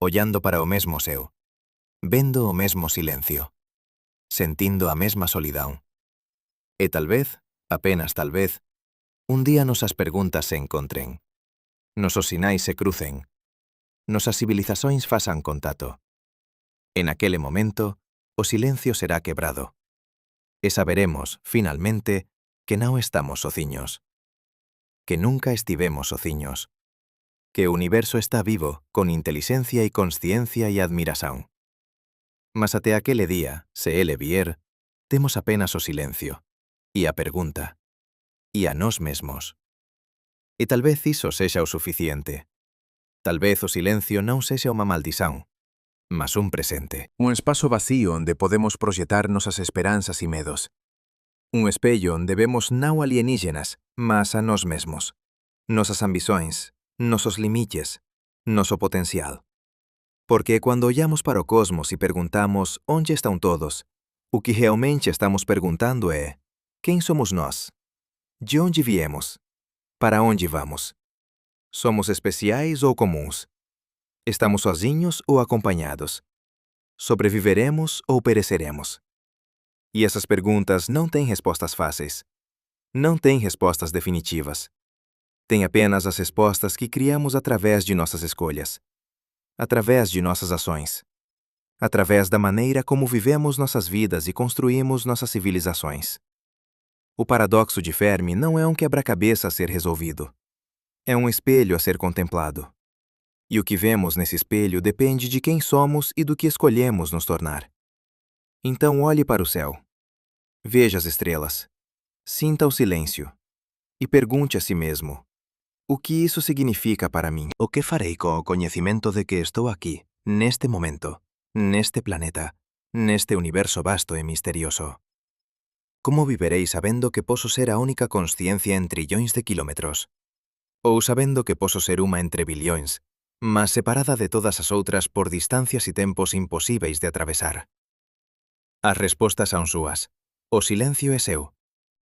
ollando para o mesmo seu, vendo o mesmo silencio, sentindo a mesma solidão. E tal vez, apenas tal vez, un día nosas perguntas se encontren, nosos sinais se crucen, nosas civilizacións fasan contacto. En aquele momento, o silencio será quebrado. E saberemos, finalmente, que non estamos sociños. Que nunca estivemos sociños. Que o universo está vivo, con inteligencia e consciencia e admiración. Mas até aquele día, se ele vier, temos apenas o silencio, e a pergunta, e a nós mesmos. E tal vez iso sexa o suficiente. Tal vez o silencio non sexa unha maldición, mas un presente. Un espazo vacío onde podemos proxectar nosas esperanzas e medos. Un espello onde vemos non alienígenas, mas a nós mesmos. Nosas ambicións, nosos limites, noso potencial. Porque cando ollamos para o cosmos e perguntamos onde están todos, o que realmente estamos perguntando é: quem somos nós? De onde viemos? Para onde vamos? Somos especiais ou comuns? Estamos sozinhos ou acompanhados? Sobreviveremos ou pereceremos? E essas perguntas não têm respostas fáceis. Não têm respostas definitivas. Tem apenas as respostas que criamos através de nossas escolhas, através de nossas ações, através da maneira como vivemos nossas vidas e construímos nossas civilizações. O paradoxo de Fermi não é um quebra-cabeça a ser resolvido. É um espelho a ser contemplado. E o que vemos nesse espelho depende de quem somos e do que escolhemos nos tornar. Então olhe para o céu. Veja as estrelas. Sinta o silêncio. E pergunte a si mesmo: o que isso significa para mim?
O que farei com o conhecimento de que estou aqui, neste momento, neste planeta, neste universo vasto e misterioso? Como viverei sabendo que posso ser a única consciencia en trillóns de kilómetros? Ou sabendo que posso ser uma entre bilhões, mas separada de todas as outras por distancias e tempos imposíveis de atravesar? As respostas son súas. O silencio é seu.